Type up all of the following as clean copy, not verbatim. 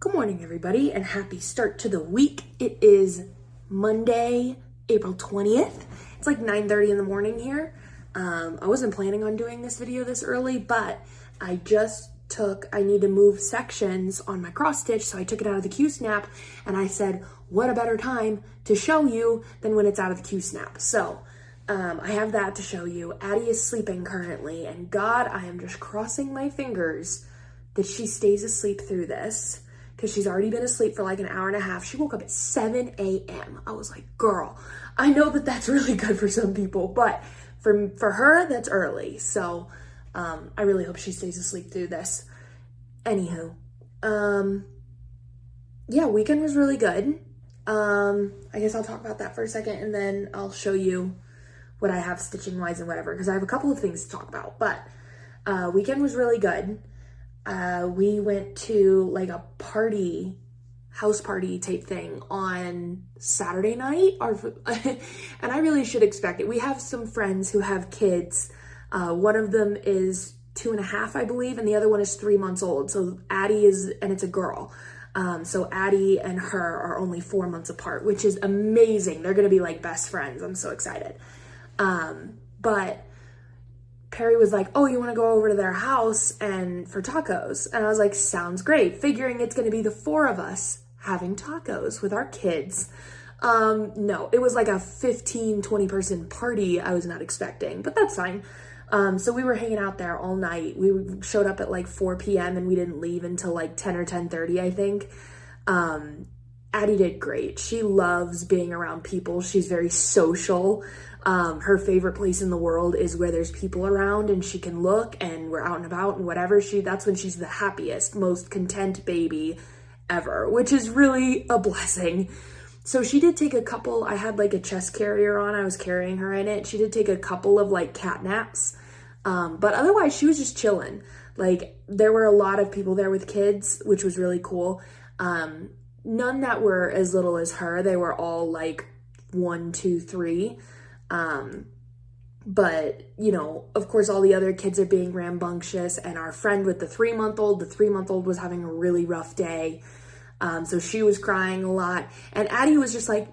Good morning, everybody, and happy start to the week. It is Monday, April 20th. It's like 9:30 in the morning here. I wasn't planning on doing this video this early, but I need to move sections on my cross stitch, so I took it out of the Q-snap, and I said, what a better time to show you than when it's out of the Q-snap. So I have that to show you. Addie is sleeping currently, and God, I am just crossing my fingers that she stays asleep through this, because she's already been asleep for like an hour and a half. She woke up at 7 a.m. I was like, girl, I know that that's really good for some people, but for her, that's early. So I really hope she stays asleep through this. Anywho, yeah, weekend was really good. I guess I'll talk about that for a second, and then I'll show you what I have stitching wise and whatever, because I have a couple of things to talk about. But weekend was really good. We went to like a house party type thing on Saturday night, and I really should expect it. We have some friends who have kids. One of them is 2.5, I believe, and the other one is 3 months old. So and it's a girl. So Addie and her are only 4 months apart, which is amazing. They're going to be like best friends. I'm so excited. But Perry was like, oh, you want to go over to their house and for tacos? And I was like, sounds great. Figuring it's going to be the 4 of us having tacos with our kids. No, it was like a 15-20 person party I was not expecting, but that's fine. So we were hanging out there all night. We showed up at like 4 p.m. and we didn't leave until like 10 or 10:30, I think. Addie did great. She loves being around people. She's very social. Her favorite place in the world is where there's people around and she can look and we're out and about and whatever. That's when she's the happiest, most content baby ever, which is really a blessing. So she did take I had like a chest carrier on. I was carrying her in it. She did take a couple of like cat naps. But otherwise she was just chilling. Like there were a lot of people there with kids, which was really cool. None that were as little as her. They were all like 1, 2, 3. But you know, of course all the other kids are being rambunctious, and our friend with the 3-month-old was having a really rough day. So she was crying a lot, and Addie was just like,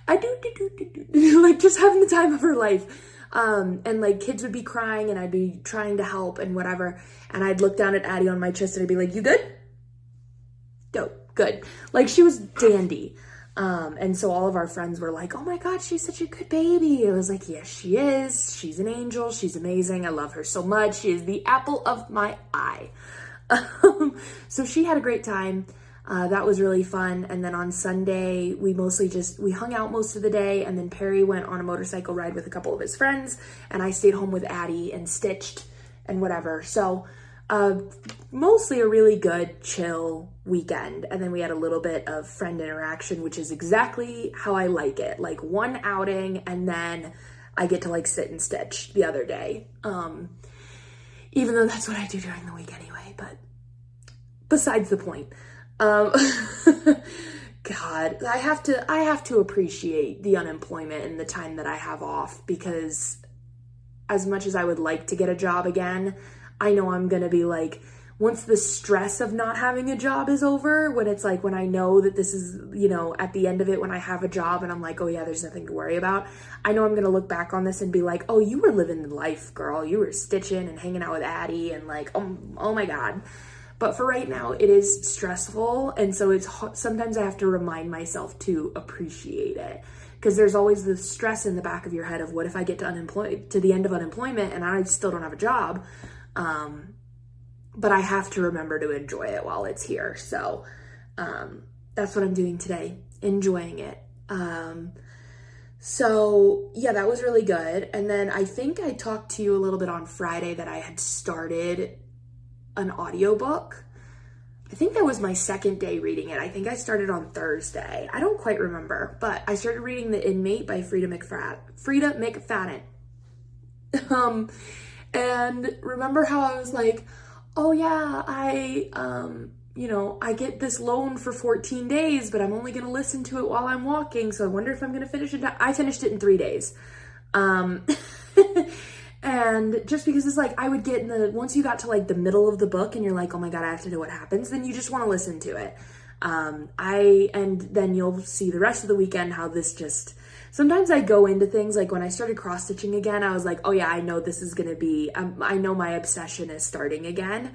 like just having the time of her life. And like kids would be crying and I'd be trying to help and whatever. And I'd look down at Addie on my chest and I'd be like, you good? Dope, good. Like she was dandy. And so all of our friends were like, oh my God, she's such a good baby. I was like, yes, she is. She's an angel. She's amazing. I love her so much. She is the apple of my eye. So she had a great time. That was really fun. And then on Sunday, we hung out most of the day. And then Perry went on a motorcycle ride with a couple of his friends. And I stayed home with Addie and stitched and whatever. So mostly a really good, chill weekend. And then we had a little bit of friend interaction, which is exactly how I like it. Like one outing, and then I get to like sit and stitch the other day. Even though that's what I do during the week anyway, but besides the point. God, I have to appreciate the unemployment and the time that I have off, because as much as I would like to get a job again, I know I'm going to be like, once the stress of not having a job is over, when I know that this is, you know, at the end of it, when I have a job and I'm like, oh yeah, there's nothing to worry about. I know I'm going to look back on this and be like, oh, you were living life, girl. You were stitching and hanging out with Addie and like, oh my God. But for right now, it is stressful. And so sometimes I have to remind myself to appreciate it, because there's always the stress in the back of your head of what if I get to the end of unemployment and I still don't have a job. But I have to remember to enjoy it while it's here. So that's what I'm doing today, enjoying it. So yeah, that was really good. And then I think I talked to you a little bit on Friday that I had started an audiobook. I think that was my second day reading it. I think I started on Thursday. I don't quite remember, but I started reading The Inmate by Frida McFadden. And remember how I was like, oh yeah, I get this loan for 14 days, but I'm only going to listen to it while I'm walking. So I wonder if I'm going to finish it. I finished it in 3 days. And just because it's like, I would get once you got to like the middle of the book and you're like, oh my God, I have to know what happens, then you just want to listen to it. And then you'll see the rest of the weekend how this just, sometimes I go into things like when I started cross stitching again, I was like, oh yeah, I know this is going to be, I know my obsession is starting again.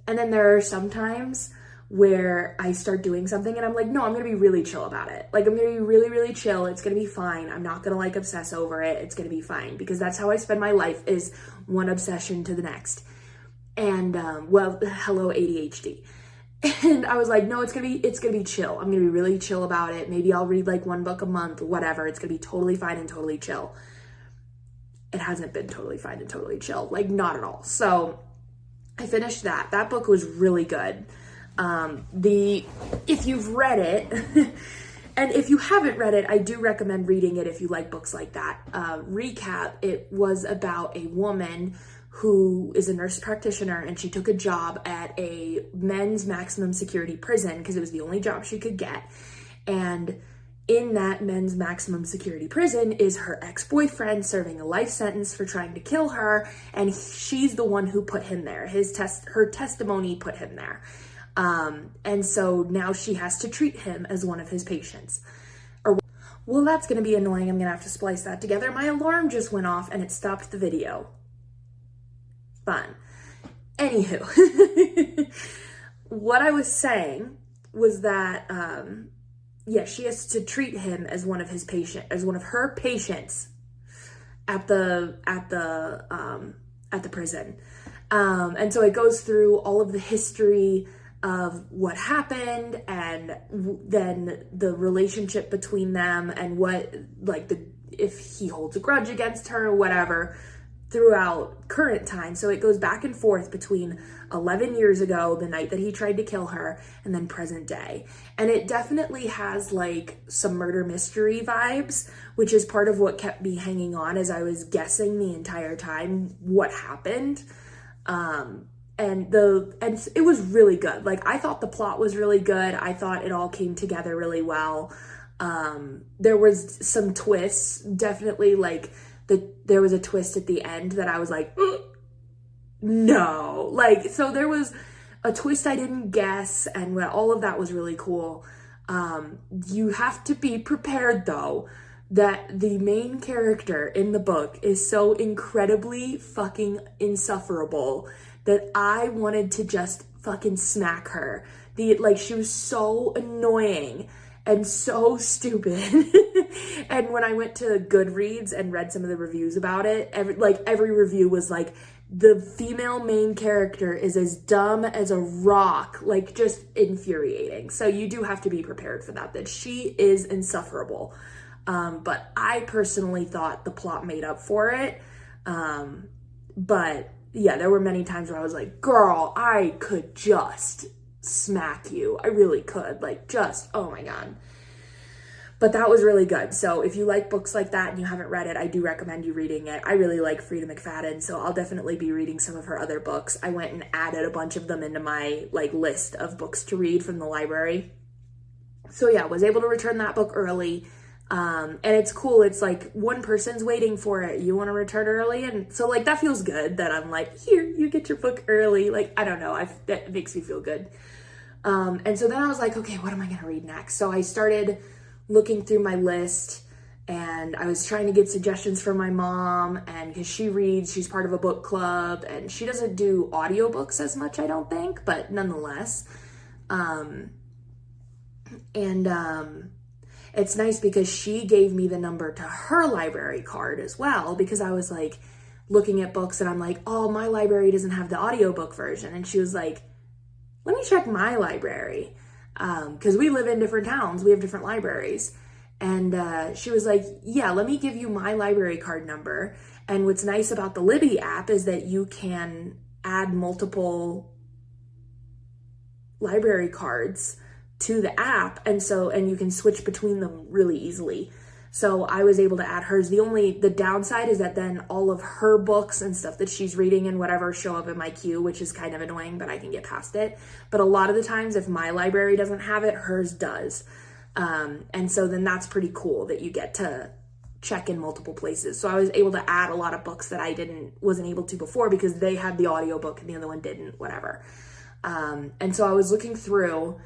And then there are some times where I start doing something and I'm like, no, I'm going to be really chill about it. Like, I'm going to be really, really chill. It's going to be fine. I'm not going to like obsess over it. It's going to be fine, because that's how I spend my life, is one obsession to the next. And, well, hello ADHD. And I was like, no, it's going to be chill. I'm going to be really chill about it. Maybe I'll read like one book a month, whatever. It's going to be totally fine and totally chill. It hasn't been totally fine and totally chill. Like, not at all. So I finished that. That book was really good. If you've read it, and if you haven't read it, I do recommend reading it if you like books like that. Recap, it was about a woman who is a nurse practitioner, and she took a job at a men's maximum security prison because it was the only job she could get. And in that men's maximum security prison is her ex-boyfriend serving a life sentence for trying to kill her, and she's the one who put him there. Her testimony put him there. And so now she has to treat him as one of his patients. Well, that's going to be annoying. I'm going to have to splice that together. My alarm just went off and it stopped the video. Fun. Anywho, what I was saying was that, yeah, she has to treat him as one of her patients at the prison. And so it goes through all of the history of what happened, and then the relationship between them, and what, like, if he holds a grudge against her or whatever, throughout current time. So it goes back and forth between 11 years ago, the night that he tried to kill her, and then present day. And it definitely has like some murder mystery vibes, which is part of what kept me hanging on as I was guessing the entire time what happened. And it was really good. Like, I thought the plot was really good. I thought it all came together really well. There was some twists, definitely, like, there was a twist at the end that I was like, no. Like, so there was a twist I didn't guess, and all of that was really cool. You have to be prepared, though, that the main character in the book is so incredibly fucking insufferable that I wanted to just fucking smack her. She was so annoying and so stupid. And when I went to Goodreads and read some of the reviews about it, every review was like, the female main character is as dumb as a rock, like, just infuriating. So you do have to be prepared for that she is insufferable. But I personally thought the plot made up for it. But yeah, there were many times where I was like, girl, I could just smack you. I really could. Like, just, oh my God. But that was really good. So if you like books like that and you haven't read it, I do recommend you reading it. I really like Frida McFadden, so I'll definitely be reading some of her other books. I went and added a bunch of them into my list of books to read from the library. So yeah, was able to return that book early. And it's cool. It's like one person's waiting for it. You want to return early. And so that feels good that I'm like, here, you get your book early. Like, I don't know. That makes me feel good. And so then I was like, okay, what am I going to read next? So I started looking through my list, and I was trying to get suggestions from my mom, and because she reads, she's part of a book club, and she doesn't do audiobooks as much, I don't think, but nonetheless. It's nice because she gave me the number to her library card as well, because I was like looking at books and I'm like, oh, my library doesn't have the audiobook version. And she was like, let me check my library. Because we live in different towns. We have different libraries. And she was like, yeah, let me give you my library card number. And what's nice about the Libby app is that you can add multiple library cards to the app, and you can switch between them really easily. So I was able to add hers. The downside is that then all of her books and stuff that she's reading and whatever show up in my queue, which is kind of annoying, but I can get past it. But a lot of the times, if my library doesn't have it, hers does. And so then that's pretty cool that you get to check in multiple places. So I was able to add a lot of books that I wasn't able to before because they had the audiobook and the other one didn't, whatever. And so I was looking through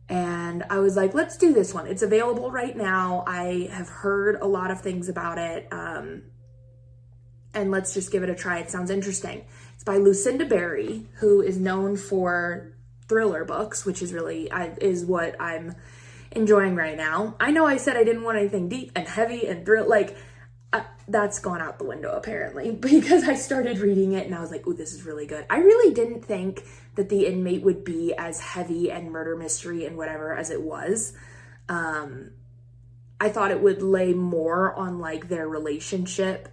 and I was like, let's do this one. It's available right now. I have heard a lot of things about it. And let's just give it a try. It sounds interesting. It's by Lucinda Berry, who is known for thriller books, which is really, is what I'm enjoying right now. I know I said I didn't want anything deep and heavy and that's gone out the window apparently, because I started reading it and I was like, oh, this is really good. I really didn't think that The Inmate would be as heavy and murder mystery and whatever as it was. I thought it would lay more on like their relationship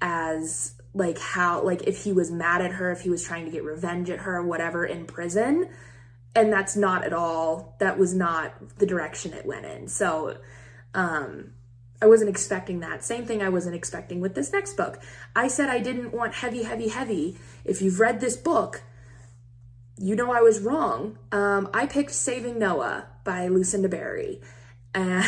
as like how, like if he was mad at her, if he was trying to get revenge at her, whatever, in prison. And that's not at all, that was not the direction it went in. So, I wasn't expecting that. Same thing I wasn't expecting with this next book. I said I didn't want heavy, heavy, heavy. If you've read this book, you know I was wrong. I picked Saving Noah by Lucinda Berry. And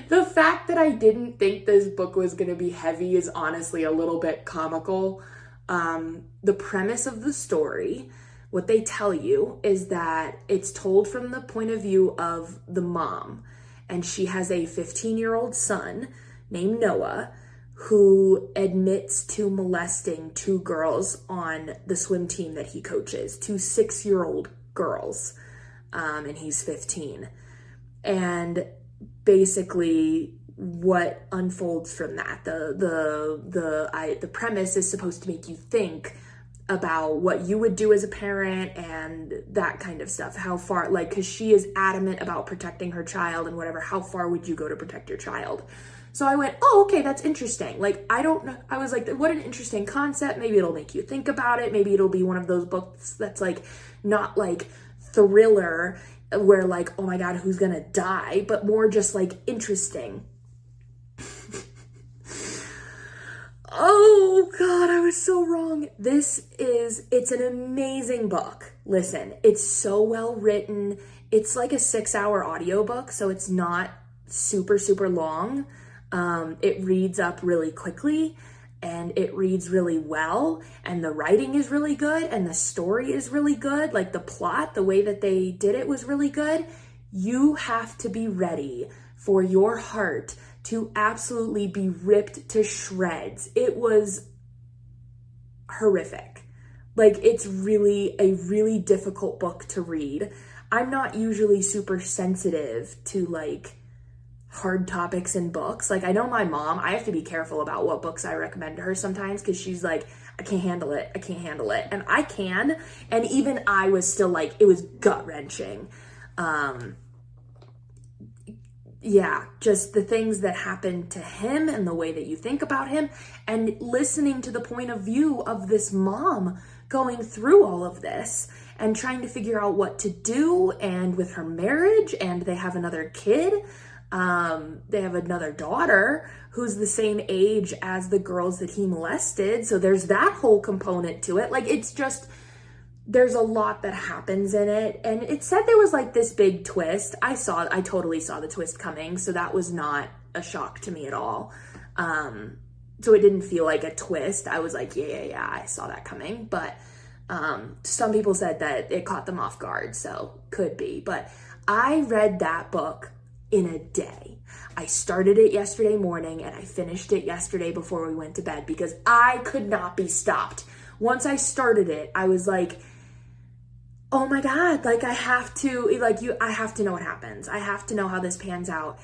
the fact that I didn't think this book was going to be heavy is honestly a little bit comical. The premise of the story, what they tell you is that it's told from the point of view of the mom. And she has a 15-year-old son named Noah who admits to molesting 2 girls on the swim team that he coaches, 2 6-year-old girls, and he's 15. And basically what unfolds from that, the premise is supposed to make you think about what you would do as a parent and that kind of stuff. How far, like, because she is adamant about protecting her child and whatever, how far would you go to protect your child? So I went, oh, okay, that's interesting. Like, I don't know. I was like, what an interesting concept. Maybe it'll make you think about it. Maybe it'll be one of those books that's like, not like thriller where like, oh my God, who's gonna die? But more just like interesting. Oh God, I was so wrong. It's an amazing book. Listen, it's so well written. It's like a 6-hour audiobook, so it's not super, super long. It reads up really quickly and it reads really well, and the writing is really good and the story is really good. Like the plot, the way that they did it was really good. You have to be ready for your heart to absolutely be ripped to shreds. It was horrific. Like, it's really a really difficult book to read. I'm not usually super sensitive to like hard topics in books. Like, I know my mom, I have to be careful about what books I recommend to her sometimes because she's like, I can't handle it. I can't handle it. And I can. And even I was still like, it was gut wrenching. Yeah, just the things that happened to him and the way that you think about him, and listening to the point of view of this mom going through all of this and trying to figure out what to do, and with her marriage, and they have another kid. They have another daughter who's the same age as the girls that he molested. So there's that whole component to it. Like, it's just, there's a lot that happens in it. And it said there was like this big twist. I totally saw the twist coming. So that was not a shock to me at all. So it didn't feel like a twist. I was like, yeah, I saw that coming. But some people said that it caught them off guard. So could be. But I read that book in a day. I started it yesterday morning and I finished it yesterday before we went to bed because I could not be stopped. Once I started it, I was like, oh my God, like I have to know what happens. I have to know how this pans out.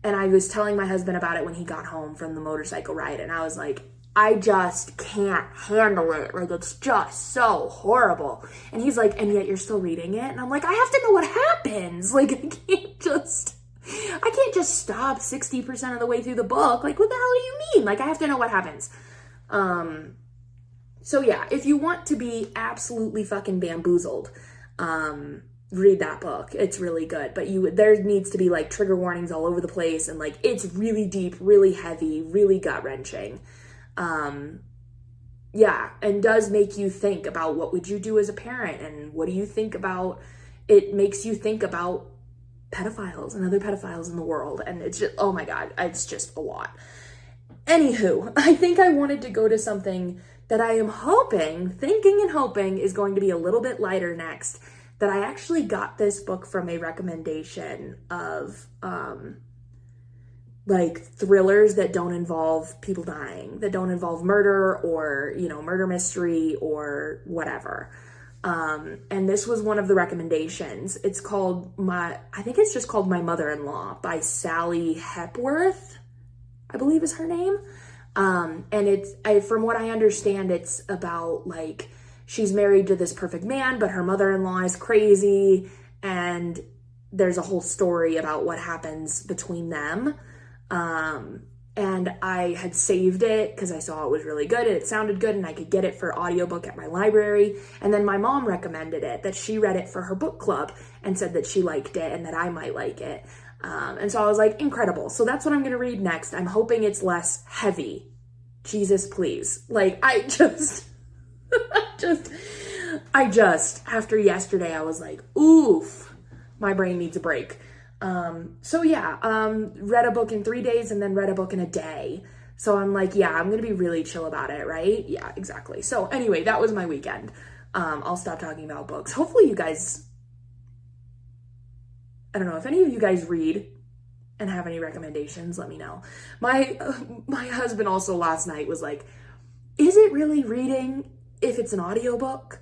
And I was telling my husband about it when he got home from the motorcycle ride. And I was like, I just can't handle it. Like, it's just so horrible. And he's like, and yet you're still reading it? And I'm like, I have to know what happens. Like, I can't just stop 60% of the way through the book. Like, what the hell do you mean? Like, I have to know what happens. So yeah, if you want to be absolutely fucking bamboozled, read that book. It's really good. But there needs to be like trigger warnings all over the place, and like it's really deep, really heavy, really gut-wrenching. Yeah, and does make you think about what would you do as a parent, and what do you think about, it makes you think about pedophiles and other pedophiles in the world. And it's just, oh my God, it's just a lot. Anywho, I think I wanted to go to something that I am thinking and hoping is going to be a little bit lighter next. That I actually got this book from a recommendation of like thrillers that don't involve people dying, that don't involve murder or, you know, murder mystery or whatever. And this was one of the recommendations. It's called I think it's just called My Mother-in-Law by Sally Hepworth, I believe is her name. And from what I understand, it's about like, she's married to this perfect man, but her mother-in-law is crazy. And there's a whole story about what happens between them. And I had saved it because I saw it was really good and it sounded good and I could get it for audiobook at my library. And then my mom recommended it, that she read it for her book club and said that she liked it and that I might like it. And so I was like, incredible. So that's what I'm going to read next. I'm hoping it's less heavy. Jesus, please. Like, I just, after yesterday, I was like, oof, my brain needs a break. So yeah, read a book in 3 days and then read a book in a day. So I'm like, yeah, I'm going to be really chill about it, right? Yeah, exactly. So anyway, that was my weekend. I'll stop talking about books. Hopefully you guys, I don't know if any of you guys read and have any recommendations, let me know. My husband also last night was like, is it really reading if it's an audiobook?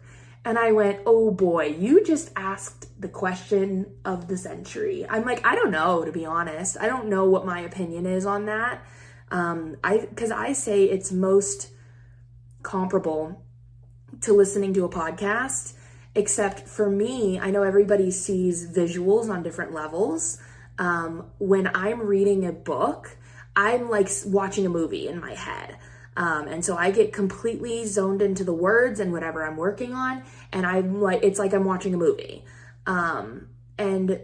And I went, oh boy, you just asked the question of the century. I'm like, I don't know, to be honest. I don't know what my opinion is on that. Because I say it's most comparable to listening to a podcast, except for me, I know everybody sees visuals on different levels. When I'm reading a book, I'm like watching a movie in my head. And so I get completely zoned into the words and whatever I'm working on. And I'm like, it's like I'm watching a movie. And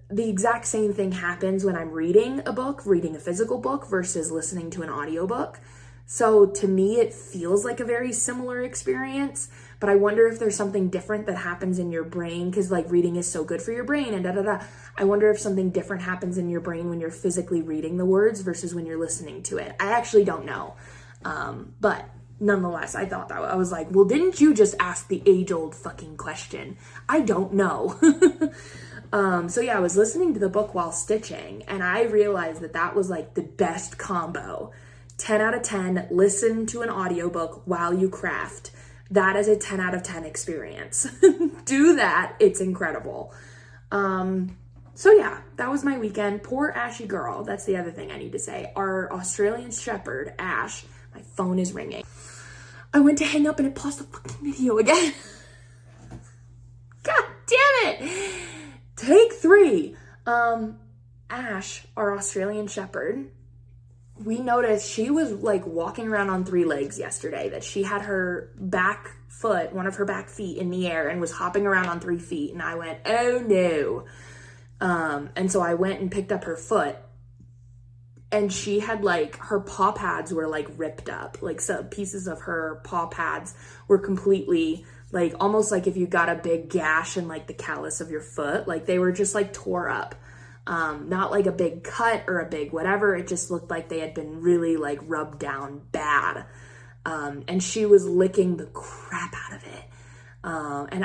the exact same thing happens when I'm reading a book, reading a physical book versus listening to an audiobook. So to me, it feels like a very similar experience, but I wonder if there's something different that happens in your brain, because like reading is so good for your brain and I wonder if something different happens in your brain when you're physically reading the words versus when you're listening to it. I actually don't know. But nonetheless, I thought that I was like, well, didn't you just ask the age-old fucking question? I don't know. So yeah, I was listening to the book while stitching and I realized that that was like the best combo. 10 out of 10, listen to an audiobook while you craft. That is a 10 out of 10 experience. Do that. It's incredible. So yeah, that was my weekend. Poor Ashy girl. That's the other thing I need to say. Our Australian Shepherd, Ash, my phone is ringing. I went to hang up and it paused the fucking video again. God damn it. Take 3. Ash, our Australian Shepherd, we noticed she was like walking around on 3 legs yesterday, that she had her back foot, one of her back feet in the air and was hopping around on 3 feet. And I went, oh no. And so I went and picked up her foot and she had like, her paw pads were like ripped up. Like some pieces of her paw pads were completely like, almost like if you got a big gash in like the callus of your foot, like they were just like tore up. Not like a big cut or a big whatever. It just looked like they had been really like rubbed down bad. And she was licking the crap out of it.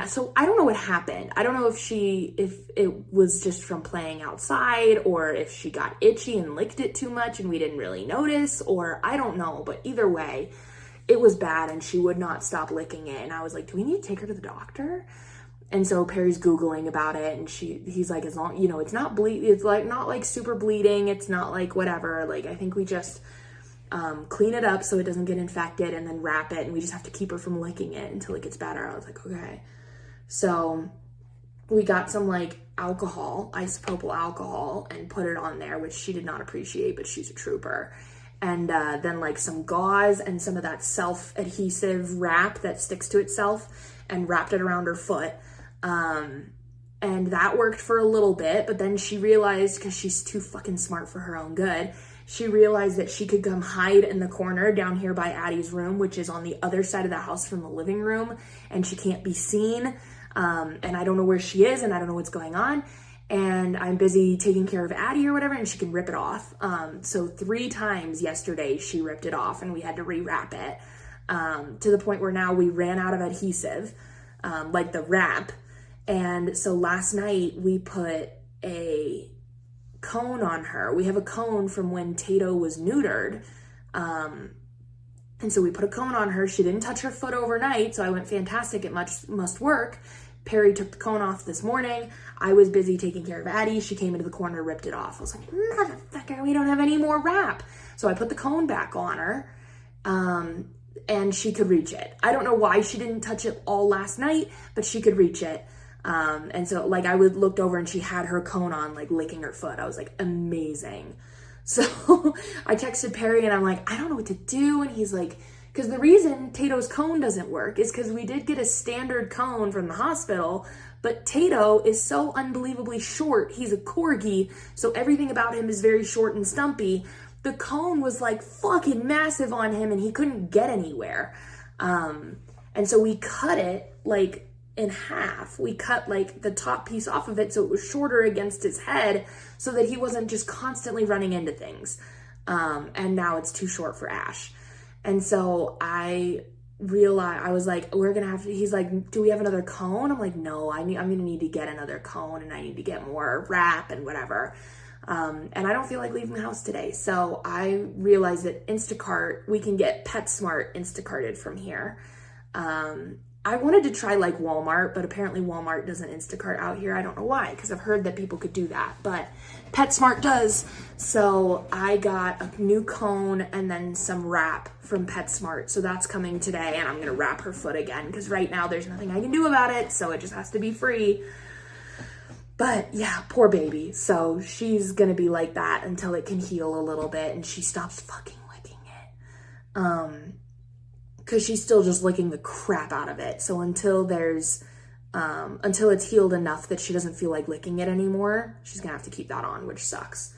So I don't know what happened. I don't know if it was just from playing outside or if she got itchy and licked it too much and we didn't really notice, or I don't know, but either way, it was bad and she would not stop licking it. And I was like, do we need to take her to the doctor? And so Perry's Googling about it and he's like, as long, you know, it's not it's like not like super bleeding. It's not like whatever. Like, I think we just, clean it up so it doesn't get infected and then wrap it. And we just have to keep her from licking it until it gets better. I was like, okay. So we got some like alcohol, isopropyl alcohol, and put it on there, which she did not appreciate, but she's a trooper. And then like some gauze and some of that self-adhesive wrap that sticks to itself, and wrapped it around her foot. And that worked for a little bit, but then she realized, because she's too fucking smart for her own good, she realized that she could come hide in the corner down here by Addie's room, which is on the other side of the house from the living room, and she can't be seen. And I don't know where she is, and I don't know what's going on. and I'm busy taking care of Addie or whatever, and she can rip it off. So 3 times yesterday she ripped it off, and we had to rewrap it, to the point where now we ran out of adhesive, like the wrap. And so last night we put a cone on her. We have a cone from when Tato was neutered. And so we put a cone on her. She didn't touch her foot overnight, so I went, fantastic, it must work. Perry took the cone off this morning. I was busy taking care of Addie. She came into the corner, ripped it off. I was like, motherfucker, we don't have any more wrap. So I put the cone back on her, and she could reach it. I don't know why she didn't touch it all last night, but she could reach it. And so like I looked over and she had her cone on, like licking her foot. I was like, amazing. So I texted Perry and I'm like, I don't know what to do. And he's like, because the reason Tato's cone doesn't work is because we did get a standard cone from the hospital, but Tato is so unbelievably short. He's a corgi, so everything about him is very short and stumpy. The cone was like fucking massive on him and he couldn't get anywhere. And so we cut it like in half. We cut like the top piece off of it so it was shorter against his head so that he wasn't just constantly running into things. And now it's too short for Ash. And so I realized, I was like, he's like, do we have another cone? I'm like, no, I'm going to need to get another cone and I need to get more wrap and whatever. And I don't feel like leaving the house today. So I realized that Instacart, we can get PetSmart Instacarted from here. I wanted to try like Walmart, but apparently Walmart doesn't Instacart out here. I don't know why, because I've heard that people could do that, but PetSmart does. So I got a new cone and then some wrap from PetSmart. So that's coming today, and I'm going to wrap her foot again because right now there's nothing I can do about it. So it just has to be free. But yeah, poor baby. So she's going to be like that until it can heal a little bit and she stops fucking licking it. Because she's still just licking the crap out of it. So until it's healed enough that she doesn't feel like licking it anymore, she's gonna have to keep that on, which sucks.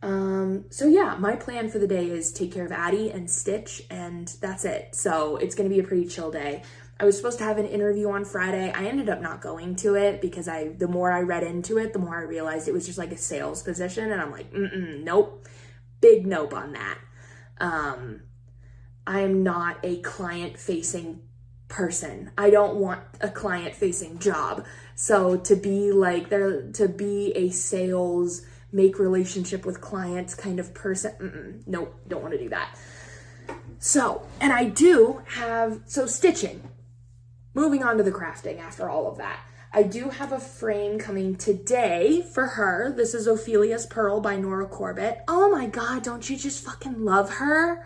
So yeah, my plan for the day is take care of Addie and Stitch, and that's it. So it's gonna be a pretty chill day. I was supposed to have an interview on Friday. I ended up not going to it because the more I read into it, the more I realized it was just like a sales position, and I'm like, nope, big nope on that. I am not a client-facing person. I don't want a client-facing job. So to be a sales, make relationship with clients kind of person, nope, don't want to do that. So, and I do have, stitching. Moving on to the crafting after all of that. I do have a frame coming today for her. This is Ophelia's Pearl by Nora Corbett. Oh my God, don't you just fucking love her?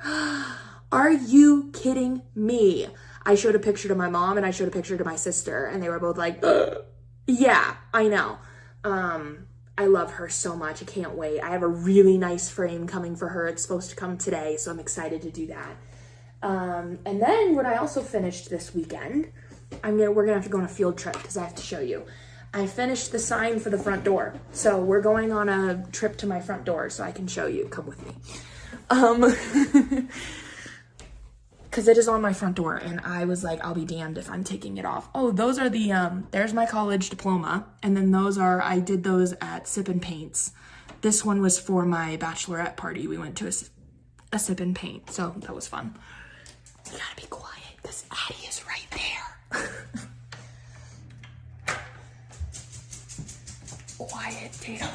Are you kidding me? I showed a picture to my mom and I showed a picture to my sister and they were both like, yeah, I know. I love her so much. I can't wait. I have a really nice frame coming for her. It's supposed to come today, so I'm excited to do that. And then what I also finished this weekend, we're gonna have to go on a field trip because I have to show you. I finished the sign for the front door. So we're going on a trip to my front door so I can show you. Come with me. Because it is on my front door, and I was like, I'll be damned if I'm taking it off. Oh, those are the, there's my college diploma, and then I did those at Sip and Paints. This one was for my bachelorette party. We went to a Sip and Paint, so that was fun. You gotta be quiet, because Addie is right there. Quiet, Tato.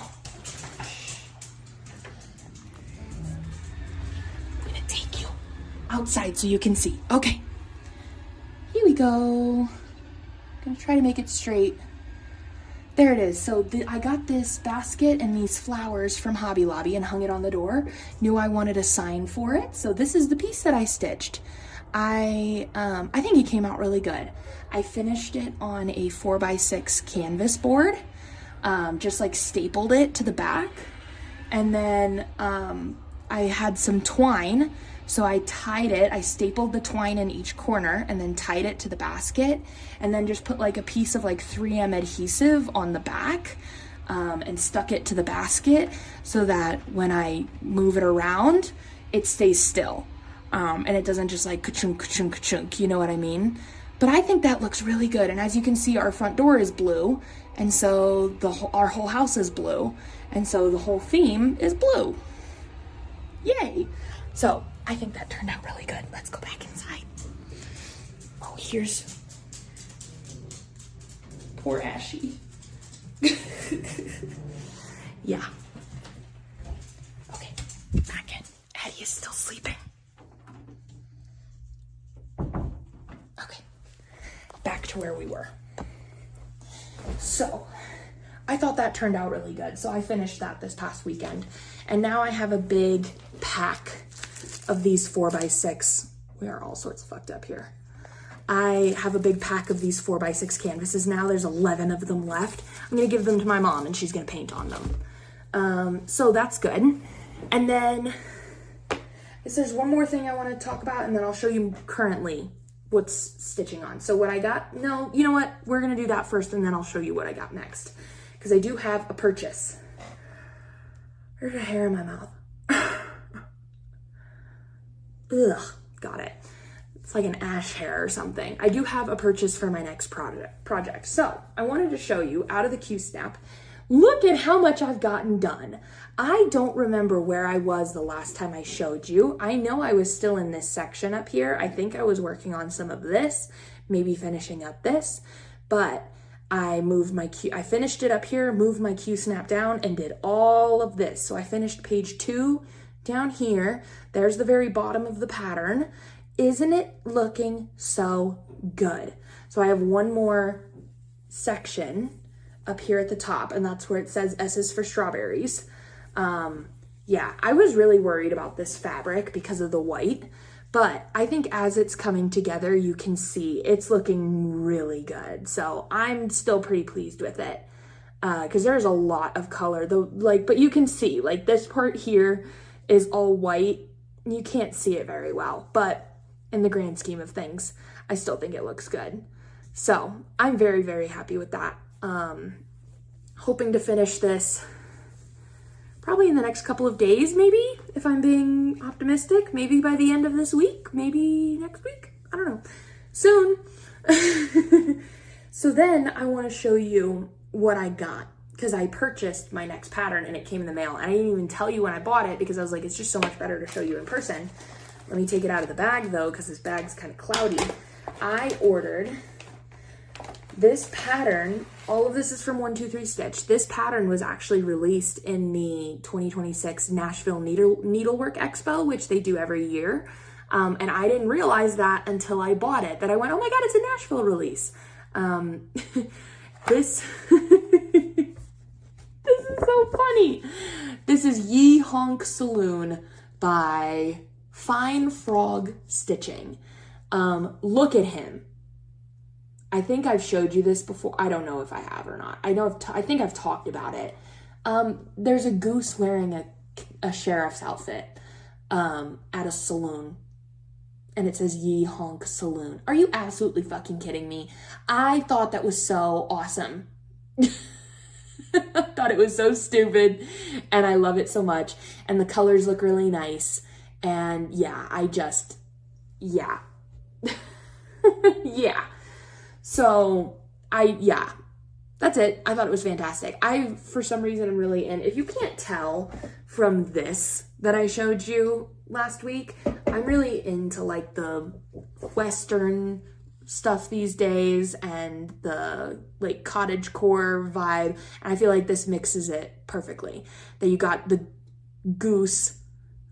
Outside so you can see. Okay. Here we go. Gonna try to make it straight. There it is. So I got this basket and these flowers from Hobby Lobby and hung it on the door. Knew I wanted a sign for it. So this is the piece that I stitched. I think it came out really good. I finished it on a 4x6 canvas board. Just like stapled it to the back. And then I had some twine. So I tied it, I stapled the twine in each corner and then tied it to the basket and then just put like a piece of like 3M adhesive on the back and stuck it to the basket so that when I move it around, it stays still and it doesn't just like ka-chunk, ka-chunk, ka-chunk, you know what I mean? But I think that looks really good. And as you can see, our front door is blue. And so our whole house is blue. And so the whole theme is blue. Yay. So I think that turned out really good. Let's go back inside. Oh, here's poor Ashy. Yeah. Okay, back in. Eddie is still sleeping. Okay, back to where we were. So, I thought that turned out really good. So I finished that this past weekend. And now I have a big pack of these 4x6. We are all sorts fucked up here. I have a big pack of these 4x6 canvases now. There's 11 of them left. I'm gonna give them to my mom and she's gonna paint on them. So that's good. And then, there's one more thing I wanna talk about and then I'll show you currently what's stitching on. So what I got, no, you know what? We're gonna do that first and then I'll show you what I got next. Because I do have a purchase. There's a hair in my mouth. Ugh, got it. It's like an ash hair or something. I do have a purchase for my next project. So I wanted to show you out of the Q-Snap. Look at how much I've gotten done. I don't remember where I was the last time I showed you. I know I was still in this section up here. I think I was working on some of this, maybe finishing up this, but I finished it up here, moved my Q-Snap down and did all of this. So I finished page 2 down here. There's the very bottom of the pattern. Isn't it looking so good? So I have one more section up here at the top, and that's where it says S is for strawberries. Yeah, I was really worried about this fabric because of the white, but I think as it's coming together, you can see it's looking really good. So I'm still pretty pleased with it because there's a lot of color, but you can see like this part here is all white. You can't see it very well, but in the grand scheme of things, I still think it looks good. So I'm very, very happy with that. Hoping to finish this probably in the next couple of days, maybe, if I'm being optimistic. Maybe by the end of this week, maybe next week. I don't know. Soon. So then I want to show you what I got because I purchased my next pattern and it came in the mail. I didn't even tell you when I bought it because I was like, it's just so much better to show you in person. Let me take it out of the bag though, because this bag's kind of cloudy. I ordered this pattern. All of this is from 123 Stitch. This pattern was actually released in the 2026 Nashville Needlework Expo, which they do every year. And I didn't realize that until I bought it, that I went, oh my God, it's a Nashville release. This is so funny. This is Ye Honk Saloon by Fine Frog Stitching. Look at him. I think I've showed you this before. I don't know if I have or not. I think I've talked about it. There's a goose wearing a sheriff's outfit at a saloon. And it says Ye Honk Saloon. Are you absolutely fucking kidding me? I thought that was so awesome. I thought it was so stupid. And I love it so much. And the colors look really nice. And yeah, yeah. Yeah. So that's it. I thought it was fantastic. For some reason, I'm really in. If you can't tell from this that I showed you last week, I'm really into like the Western stuff these days and the like cottagecore vibe. And I feel like this mixes it perfectly. That you got the goose,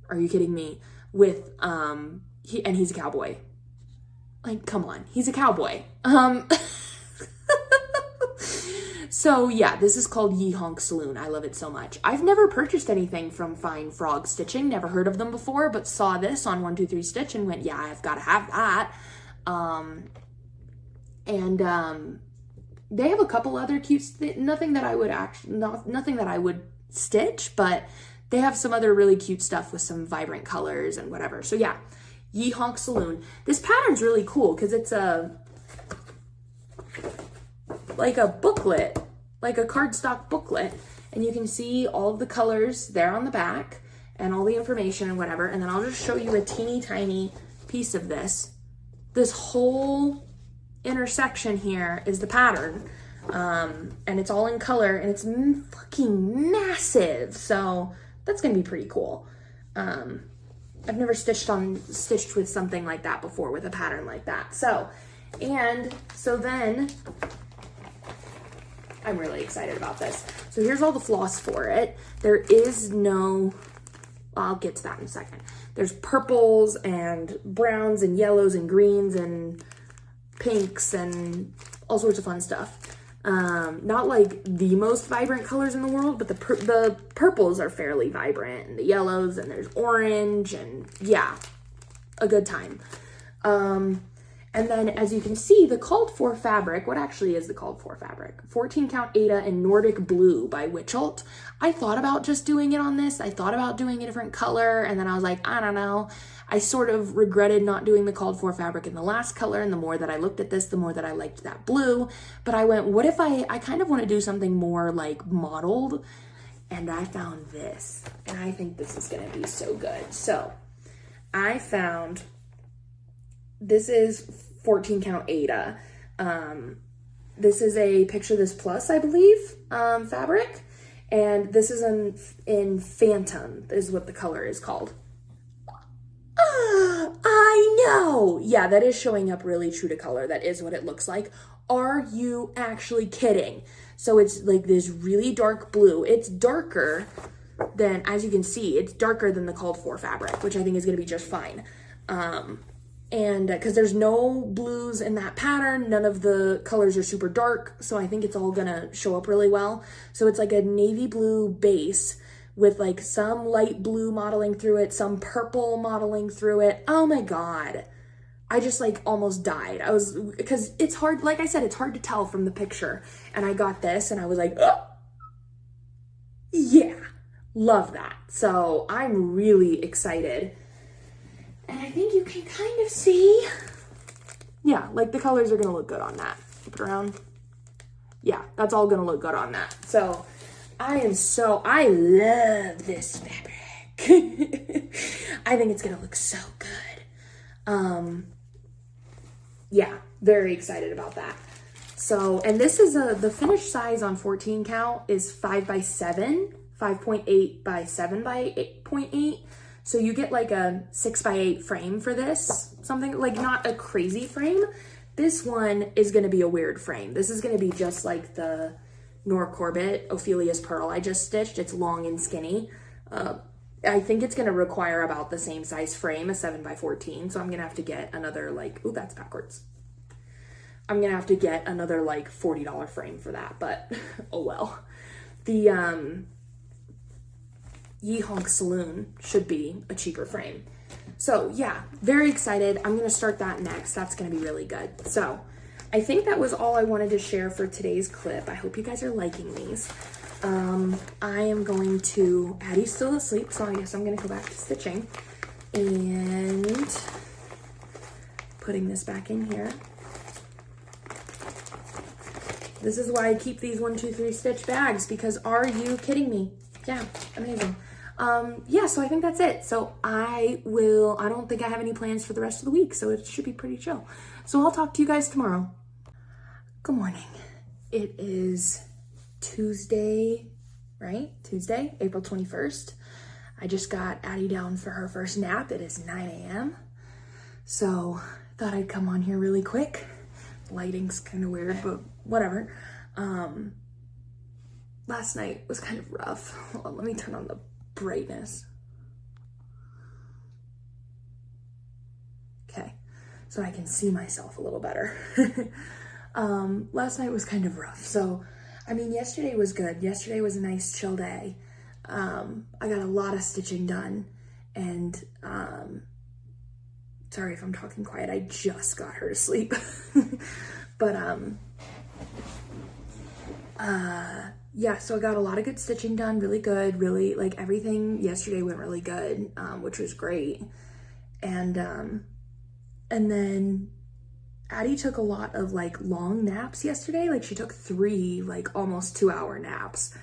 are you kidding me? With, and he's a cowboy. Like, come on, he's a cowboy. So yeah, this is called Ye Honk Saloon. I love it so much. I've never purchased anything from Fine Frog Stitching, never heard of them before, but saw this on 123 Stitch and went, yeah, I've got to have that. They have a couple other cute, nothing that I would stitch, but they have some other really cute stuff with some vibrant colors and whatever. So yeah, Ye Honk Saloon. This pattern's really cool because it's like a booklet, like a cardstock booklet, and you can see all of the colors there on the back and all the information and whatever. And then I'll just show you a teeny tiny piece of this. This whole intersection here is the pattern. And it's all in color, and it's fucking massive. So that's gonna be pretty cool. I've never stitched with something like that before, with a pattern like that. So then I'm really excited about this. So here's all the floss for it. There is no, I'll get to that in a second. There's purples and browns and yellows and greens and pinks and all sorts of fun stuff. Not like the most vibrant colors in the world, but the purples are fairly vibrant, and the yellows, and there's orange, and yeah, a good time. And then, as you can see, the called for fabric, what actually is the called for fabric? 14 count Aida in Nordic Blue by Witchelt. I thought about just doing it on this. I thought about doing a different color, and then I was like, I don't know. I sort of regretted not doing the called for fabric in the last color, and the more that I looked at this, the more that I liked that blue. But I went, what if I kind of want to do something more like mottled? And I found this, and I think this is going to be so good. So I found, this is 14 count Aida. This is a Picture This Plus, I believe, fabric. And this is in Phantom, is what the color is called. I know. Yeah, that is showing up really true to color. That is what it looks like. Are you actually kidding? So it's like this really dark blue. It's darker than, as you can see, it's darker than the called for fabric, which I think is going to be just fine. And because there's no blues in that pattern, none of the colors are super dark, so I think it's all gonna show up really well. So it's like a navy blue base with like some light blue modeling through it, some purple modeling through it. Oh my God. I just like almost died. Because it's hard, like I said, it's hard to tell from the picture. And I got this and I was like, oh, yeah, love that. So I'm really excited. And I think you can kind of see, yeah, like the colors are gonna look good on that. Flip it around. Yeah, that's all gonna look good on that. So I love this fabric. I think it's gonna look so good. Yeah, very excited about that. So, and this is the finished size on 14 count is 5 by 7, 5.8 by 7 by 8.8. So you get like a 6 by 8 frame for this, something like not a crazy frame. This one is gonna be a weird frame. This is gonna be just like the Nor Corbett Ophelia's Pearl I just stitched. It's long and skinny. I think it's gonna require about the same size frame, a 7 by 14. So I'm gonna have to get another like, ooh, that's backwards. I'm gonna have to get another like $40 frame for that, but oh well. The Ye Honk Saloon should be a cheaper frame. So yeah, very excited. I'm gonna start that next. That's gonna be really good. So I think that was all I wanted to share for today's clip. I hope you guys are liking these. I am going to, Addie's still asleep, so I guess I'm gonna go back to stitching and putting this back in here. This is why I keep these 1, 2, 3 stitch bags, because are you kidding me? Yeah, amazing. Yeah, so I think that's it. So I don't think I have any plans for the rest of the week, so it should be pretty chill. So I'll talk to you guys tomorrow. Good morning. It is Tuesday, right? Tuesday, April 21st. I just got Addie down for her first nap. It is 9 a.m. So thought I'd come on here really quick. Lighting's kind of weird, but whatever. Last night was kind of rough. Hold on, let me turn on the brightness. Okay, so I can see myself a little better. Last night was kind of rough. So, I mean, yesterday was good. Yesterday was a nice chill day. I got a lot of stitching done, and sorry if I'm talking quiet. I just got her to sleep. But yeah, so I got a lot of good stitching done, really good, really, like, everything yesterday went really good, which was great. And then Addie took a lot of, like, long naps yesterday. Like, she took 3, like, almost 2-hour naps.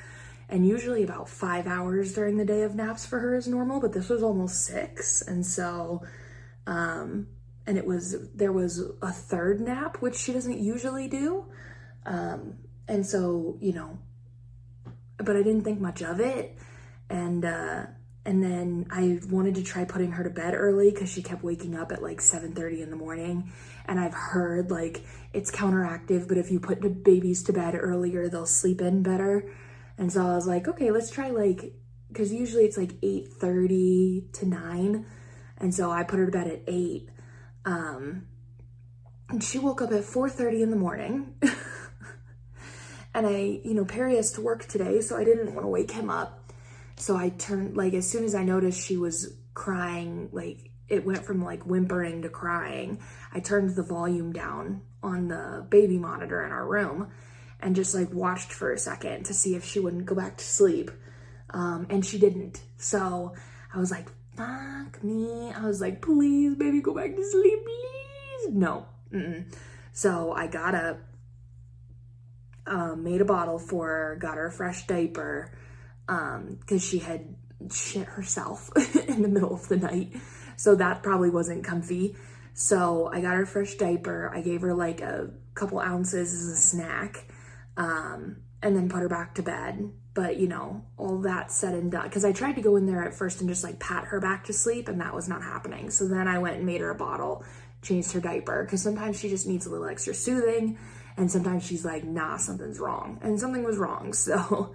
And usually about 5 hours during the day of naps for her is normal, but this was almost 6. And so, and there was a third nap, which she doesn't usually do. And so, you know, but I didn't think much of it. And then I wanted to try putting her to bed early because she kept waking up at like 7:30 in the morning. And I've heard like it's counteractive, but if you put the babies to bed earlier, they'll sleep in better. And so I was like, okay, let's try like, because usually it's like 8:30 to 9. And so I put her to bed at 8. And she woke up at 4:30 in the morning. And you know, Perry has to work today, so I didn't want to wake him up. So I turned, like, as soon as I noticed she was crying, like, it went from, like, whimpering to crying, I turned the volume down on the baby monitor in our room and just, like, watched for a second to see if she wouldn't go back to sleep. And she didn't. So I was like, fuck me. I was like, please, baby, go back to sleep, please. No. So I got up, made a bottle for her, got her a fresh diaper, because she had shit herself in the middle of the night. So that probably wasn't comfy. So I got her a fresh diaper. I gave her like a couple ounces as a snack, and then put her back to bed. But you know, all that said and done, because I tried to go in there at first and just like pat her back to sleep, and that was not happening. So then I went and made her a bottle, changed her diaper, because sometimes she just needs a little extra soothing, and sometimes she's like, nah, something's wrong. And something was wrong. So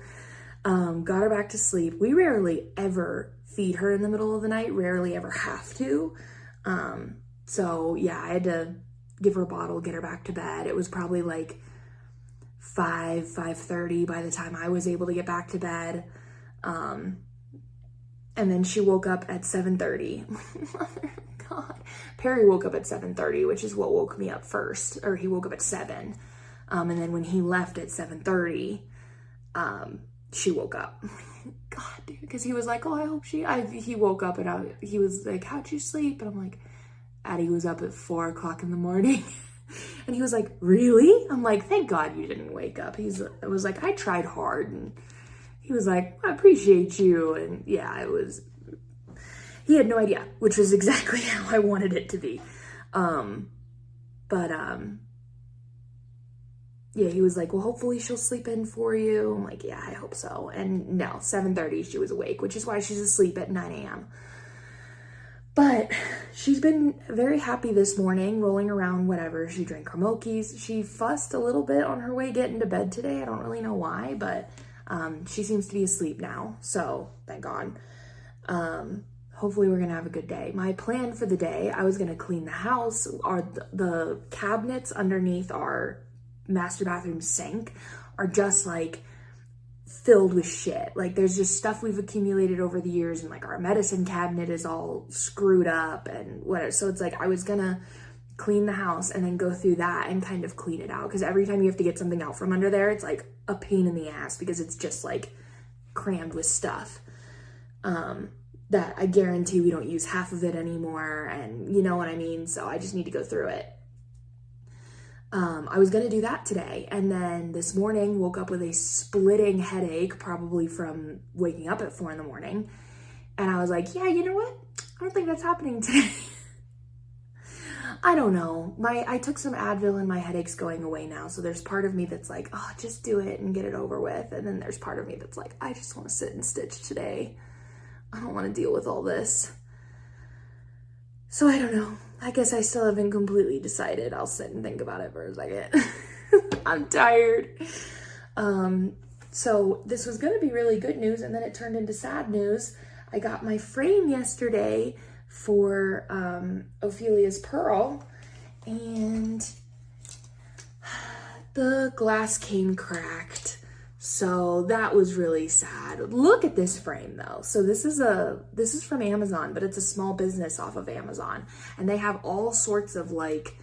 got her back to sleep. We rarely ever feed her in the middle of the night, rarely ever have to. So yeah, I had to give her a bottle, get her back to bed. It was probably like 5:30 by the time I was able to get back to bed. And then she woke up at 7:30. God. Perry woke up at 7:30, which is what woke me up first, or he woke up at 7. And then when he left at 7:30, she woke up. God, dude, because he was like, oh, I hope he woke up and he was like, how'd you sleep? And I'm like, Addie was up at 4 o'clock in the morning. And he was like, really? I'm like, thank God you didn't wake up. I was like, I tried hard. And he was like, I appreciate you. And yeah, he had no idea, which was exactly how I wanted it to be. Yeah, he was like, well, hopefully she'll sleep in for you. I'm like, yeah, I hope so. And no, 7:30 she was awake, which is why she's asleep at 9 a.m. But she's been very happy this morning, rolling around, whatever. She drank her Mokies. She fussed a little bit on her way getting to bed today. I don't really know why, but she seems to be asleep now. So thank God. Hopefully we're gonna have a good day. My plan for the day, I was gonna clean the house. The cabinets underneath our master bathroom sink are just like filled with shit. Like there's just stuff we've accumulated over the years, and like our medicine cabinet is all screwed up and whatever. So it's like I was gonna clean the house and then go through that and kind of clean it out, because every time you have to get something out from under there, it's like a pain in the ass because it's just like crammed with stuff that I guarantee we don't use half of it anymore, and you know what I mean? So I just need to go through it. I was gonna do that today, and then this morning woke up with a splitting headache, probably from waking up at 4 in the morning, and I was like, yeah, you know what? I don't think that's happening today. I don't know. I took some Advil and my headache's going away now, so there's part of me that's like, oh, just do it and get it over with, and then there's part of me that's like, I just want to sit and stitch today. I don't want to deal with all this. So I don't know. I guess I still haven't completely decided. I'll sit and think about it for a second. I'm tired. So this was going to be really good news, and then it turned into sad news. I got my frame yesterday for Ophelia's Pearl, and the glass came cracked. So that was really sad. Look at this frame though. So this is from Amazon, but it's a small business off of Amazon, and they have all sorts of like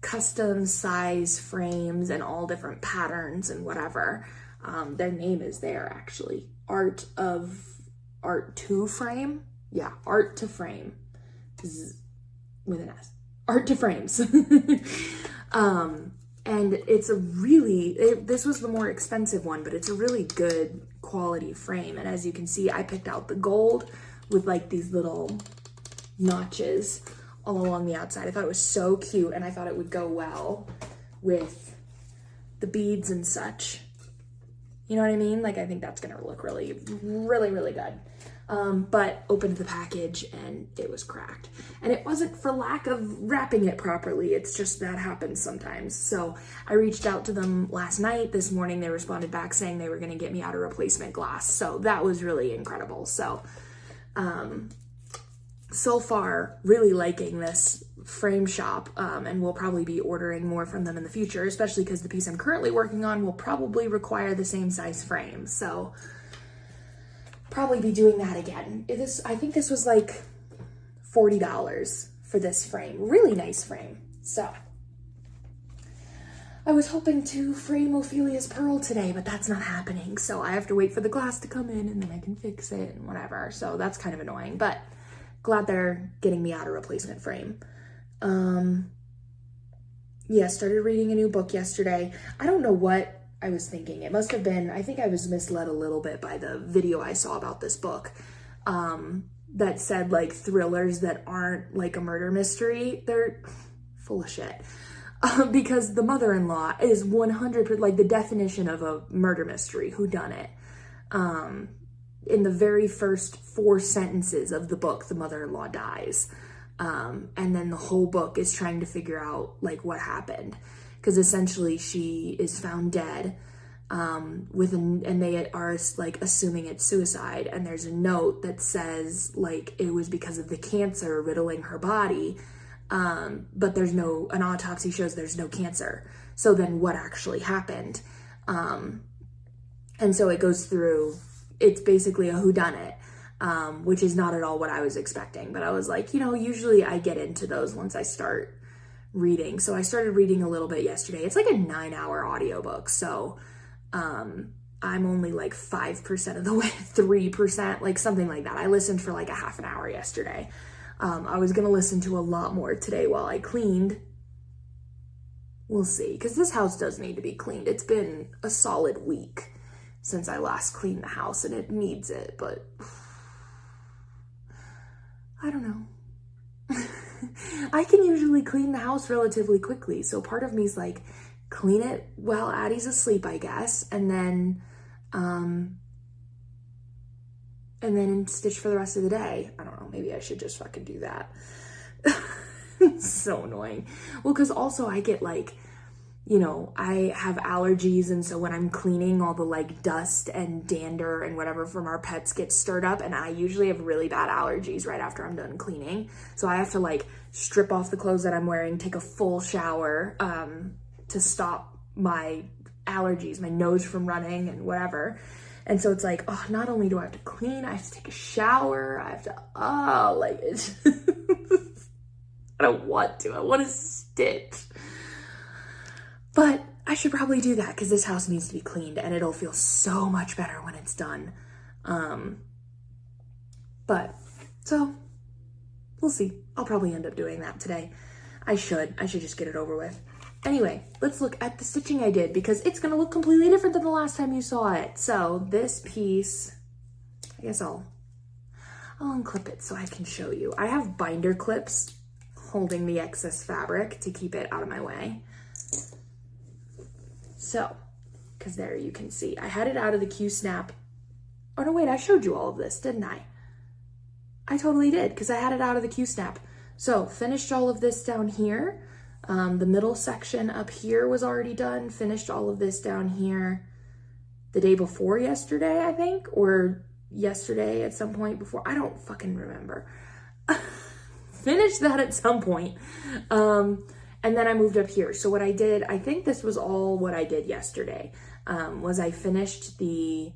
custom size frames and all different patterns and whatever. Their name is there actually. Art to Frame. Yeah, Art to Frame with an S. Art to Frames. And it's this was the more expensive one, but it's a really good quality frame. And as you can see, I picked out the gold with like these little notches all along the outside. I thought it was so cute, and I thought it would go well with the beads and such. You know what I mean? Like, I think that's gonna look really, really, really good. But opened the package and it was cracked. And it wasn't for lack of wrapping it properly. It's just that happens sometimes. So I reached out to them last night. This morning they responded back saying they were gonna get me out a replacement glass. So that was really incredible. So, so far, really liking this frame shop, and we'll probably be ordering more from them in the future, especially because the piece I'm currently working on will probably require the same size frame. So probably be doing that again. I think this was like $40 for this frame. Really nice frame. So I was hoping to frame Ophelia's pearl today, but that's not happening. So I have to wait for the glass to come in and then I can fix it and whatever. So that's kind of annoying, but glad they're getting me out a replacement frame. Yeah, started reading a new book yesterday. I don't know what I was thinking. It must have been, I think I was misled a little bit by the video I saw about this book, that said like thrillers that aren't like a murder mystery. They're full of shit. Because The Mother-in-Law is 100%, like the definition of a murder mystery, whodunit. In the very first 4 sentences of the book, the mother-in-law dies. And then the whole book is trying to figure out like what happened. Because essentially she is found dead, and they are like assuming it's suicide. And there's a note that says like it was because of the cancer riddling her body. But an autopsy shows there's no cancer. So then what actually happened? And so it goes through, it's basically a whodunit, which is not at all what I was expecting. But I was like, usually I get into those once I start reading. So I started reading a little bit yesterday. It's like a 9-hour audiobook. So I'm only like 5% of the way, 3%, like something like that. I listened for like a half an hour yesterday. I was going to listen to a lot more today while I cleaned. We'll see, because this house does need to be cleaned. It's been a solid week since I last cleaned the house and it needs it, but I don't know. I can usually clean the house relatively quickly. So part of me is like, clean it while Addie's asleep, I guess. And then stitch for the rest of the day. I don't know. Maybe I should just fucking do that. It's so annoying. Well, because also I get like, I have allergies. And so when I'm cleaning, all the like dust and dander and whatever from our pets gets stirred up. And I usually have really bad allergies right after I'm done cleaning. So I have to like strip off the clothes that I'm wearing, take a full shower to stop my allergies, my nose from running and whatever. And so it's like, oh, not only do I have to clean, I have to take a shower. I have to, it's I don't want to. I want to stitch. But I should probably do that because this house needs to be cleaned and it'll feel so much better when it's done. So we'll see. I'll probably end up doing that today. I should just get it over with. Anyway, let's look at the stitching I did because it's going to look completely different than the last time you saw it. So this piece, I guess I'll unclip it so I can show you. I have binder clips holding the excess fabric to keep it out of my way. So, because there you can see, I had it out of the Q-snap. Oh no, wait, I showed you all of this, didn't I? I totally did, because I had it out of the Q-snap. So, finished all of this down here. The middle section up here was already done. Finished all of this down here the day before yesterday, I think, or yesterday at some point before. I don't fucking remember. Finished that at some point. And then I moved up here. So what I did, I think this was all what I did yesterday, was I finished the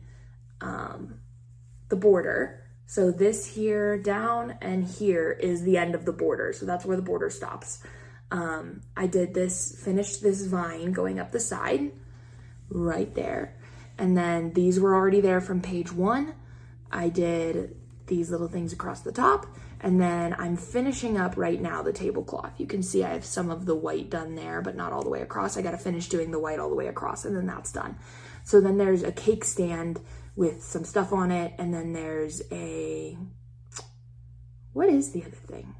border. So this here down and here is the end of the border. So that's where the border stops. I did this, finished this vine going up the side right there. And then these were already there from page 1. I did these little things across the top. And then I'm finishing up right now the tablecloth. You can see I have some of the white done there, but not all the way across. I got to finish doing the white all the way across and then that's done. So then there's a cake stand with some stuff on it. And then there's what is the other thing?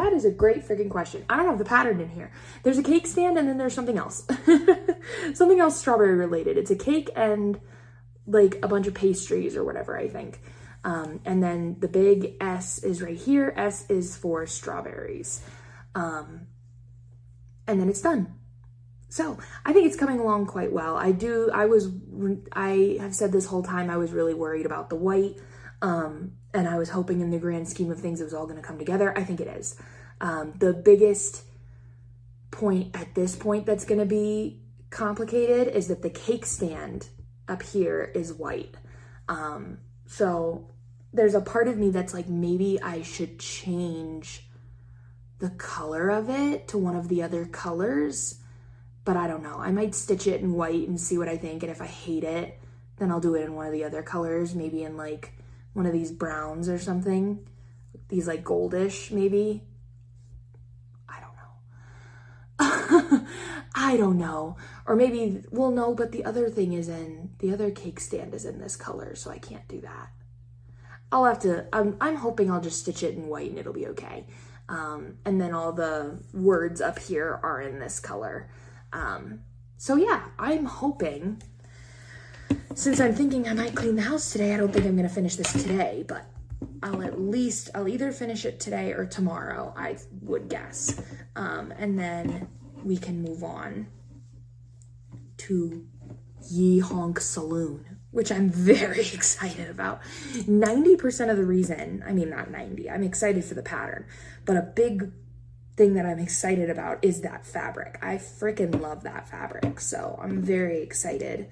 That is a great freaking question. I don't have the pattern in here. There's a cake stand and then there's something else. Something else strawberry related. It's a cake and like a bunch of pastries or whatever, I think. And then the big S is right here. S is for strawberries. And then it's done. So I think it's coming along quite well. I have said this whole time I was really worried about the white. And I was hoping in the grand scheme of things it was all going to come together. I think it is. The biggest point at this point that's going to be complicated is that the cake stand up here is white. So there's a part of me that's like, maybe I should change the color of it to one of the other colors, but I don't know. I might stitch it in white and see what I think. And if I hate it, then I'll do it in one of the other colors, maybe in like one of these browns or something. These like goldish, maybe. I don't know. I don't know. Or maybe, well, no, but the other cake stand is in this color, so I can't do that. I'll have to, I'm hoping I'll just stitch it in white and it'll be okay. And then all the words up here are in this color. So yeah, I'm hoping, since I'm thinking I might clean the house today, I don't think I'm going to finish this today, but I'll either finish it today or tomorrow, I would guess. And then we can move on to Ye Honk Saloon, which I'm very excited about. 90% of the reason, I mean, not 90, I'm excited for the pattern, but a big thing that I'm excited about is that fabric. I freaking love that fabric. So I'm very excited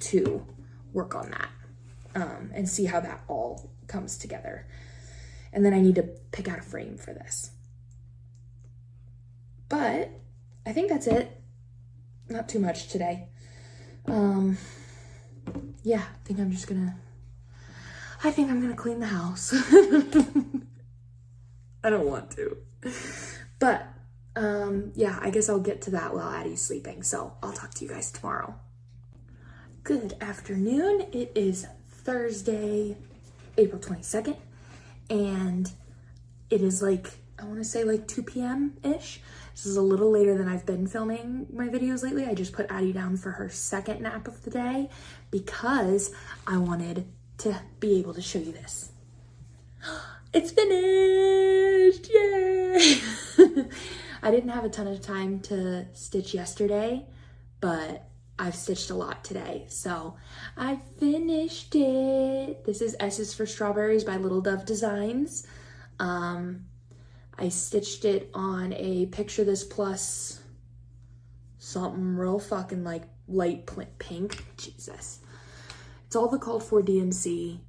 to work on that and see how that all comes together. And then I need to pick out a frame for this. But I think that's it. Not too much today. Yeah, I think I'm gonna clean the house. I don't want to. But, yeah, I guess I'll get to that while Addie's sleeping. So I'll talk to you guys tomorrow. Good afternoon. It is Thursday, April 22nd. And it is like, I want to say like 2 p.m.-ish. This is a little later than I've been filming my videos lately. I just put Addie down for her second nap of the day because I wanted to be able to show you this. It's finished! Yay! I didn't have a ton of time to stitch yesterday, but I've stitched a lot today, so I finished it. This is S's for Strawberries by Little Dove Designs. I stitched it on a Picture This Plus something real fucking like light pink. Jesus. It's all the called for DMC.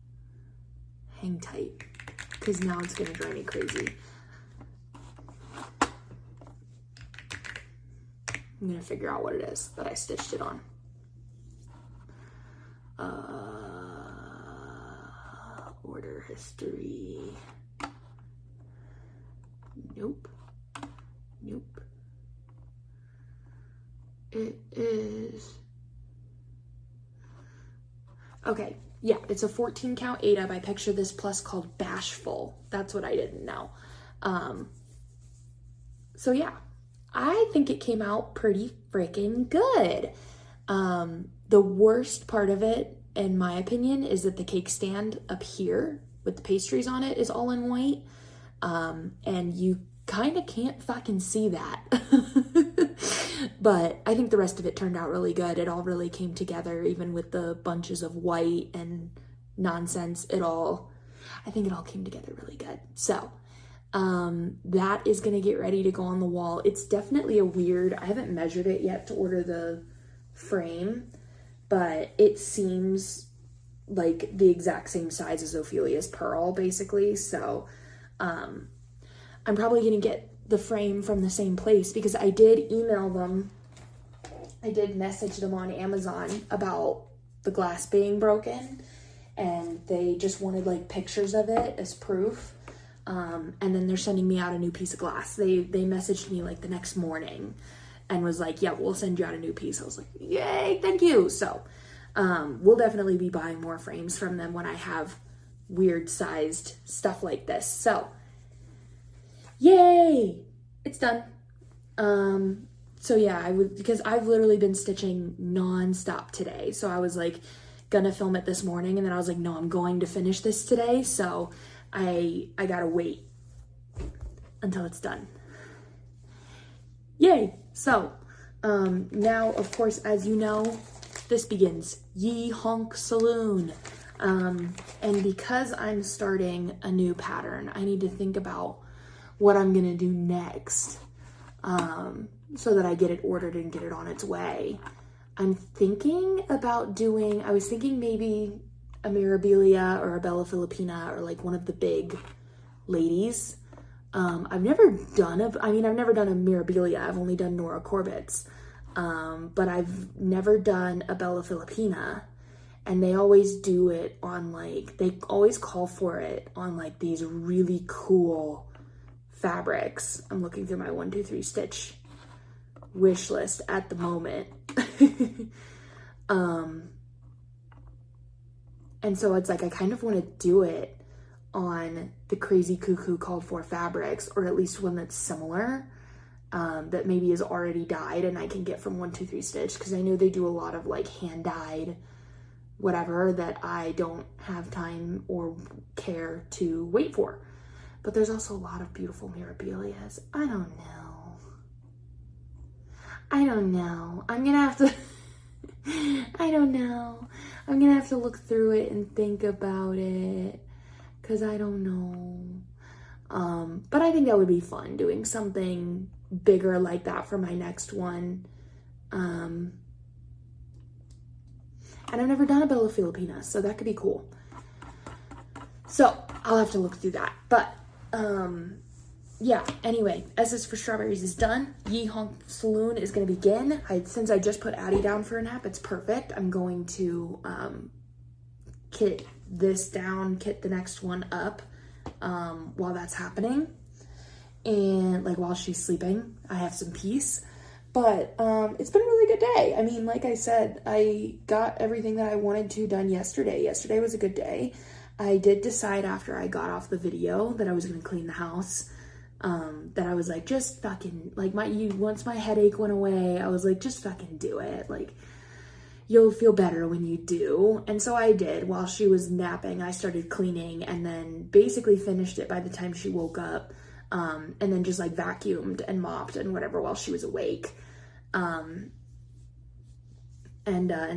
Hang tight, because now it's gonna drive me crazy. I'm gonna figure out what it is that I stitched it on. Order history. Nope. Nope. It is. Okay. Yeah, it's a 14 count Ada by Picture This Plus called Bashful. That's what I didn't know. So yeah, I think it came out pretty freaking good. The worst part of it, in my opinion, is that the cake stand up here with the pastries on it is all in white. And you kind of can't fucking see that. But I think the rest of it turned out really good. It all really came together, even with the bunches of white and nonsense. I think it all came together really good. So, that is going to get ready to go on the wall. It's definitely I haven't measured it yet to order the frame, but it seems like the exact same size as Ophelia's Pearl, basically. So, I'm probably going to get the frame from the same place because I did email them. I did message them on Amazon about the glass being broken, and they just wanted like pictures of it as proof. And then they're sending me out a new piece of glass. They messaged me like the next morning and was like, yeah, we'll send you out a new piece. I was like, yay, thank you. So, we'll definitely be buying more frames from them when I have weird sized stuff like this. So Yay! It's done. So yeah, because I've literally been stitching non-stop today. So I was like gonna film it this morning, and then I was like, no, I'm going to finish this today. So I gotta wait until it's done. Yay! So, now, of course, as you know, this begins Ye Honk Saloon. And because I'm starting a new pattern, I need to think about what I'm gonna do next, so that I get it ordered and get it on its way. I'm thinking about I was thinking maybe a Mirabilia or a Bella Filipina, or like one of the big ladies. I've never done a Mirabilia. I've only done Nora Corbett's. But I've never done a Bella Filipina, and they always do it on they always call for it on like these really cool fabrics. I'm looking through my 1, 2, 3 stitch wish list at the moment. And so it's like, I kind of want to do it on the crazy cuckoo called for fabrics, or at least one that's similar, that maybe is already dyed and I can get from 1, 2, 3 Stitch, because I know they do a lot of like hand dyed whatever that I don't have time or care to wait for. But there's also a lot of beautiful Mirabilias. I don't know. I'm gonna have to I don't know. I'm gonna have to look through it and think about it, because I don't know. But I think that would be fun, doing something bigger like that for my next one. And I've never done a Bella Filipina, so that could be cool. So I'll have to look through that. But yeah, anyway, S's for Strawberries is done. Ye Honk Saloon is going to begin. Since I just put Addie down for a nap, it's perfect. I'm going to kit this down, kit the next one up while that's happening. And like while she's sleeping, I have some peace. But it's been a really good day. I mean, like I said, I got everything that I wanted to done yesterday. Yesterday was a good day. I did decide after I got off the video that I was going to clean the house. That I was like, just fucking, like once my headache went away, I was like, just fucking do it. Like, you'll feel better when you do. And so I did. While she was napping, I started cleaning, and then basically finished it by the time she woke up. And then just like vacuumed and mopped and whatever while she was awake. And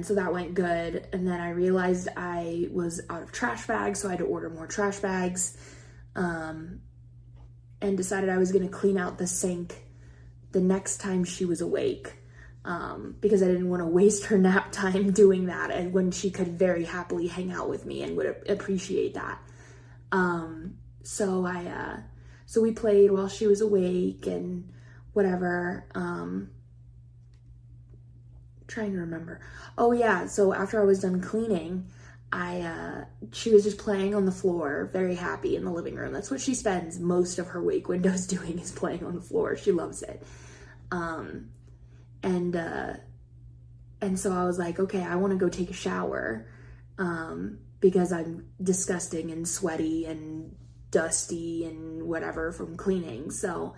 so that went good. And then I realized I was out of trash bags, so I had to order more trash bags. And decided I was going to clean out the sink the next time she was awake, because I didn't want to waste her nap time doing that, and when she could very happily hang out with me and would appreciate that. So we played while she was awake and whatever. Trying to remember. Oh yeah, so after I was done cleaning, she was just playing on the floor, very happy in the living room. That's what she spends most of her wake windows doing, is playing on the floor. She loves it. And so I was like, okay, I want to go take a shower, because I'm disgusting and sweaty and dusty and whatever from cleaning. So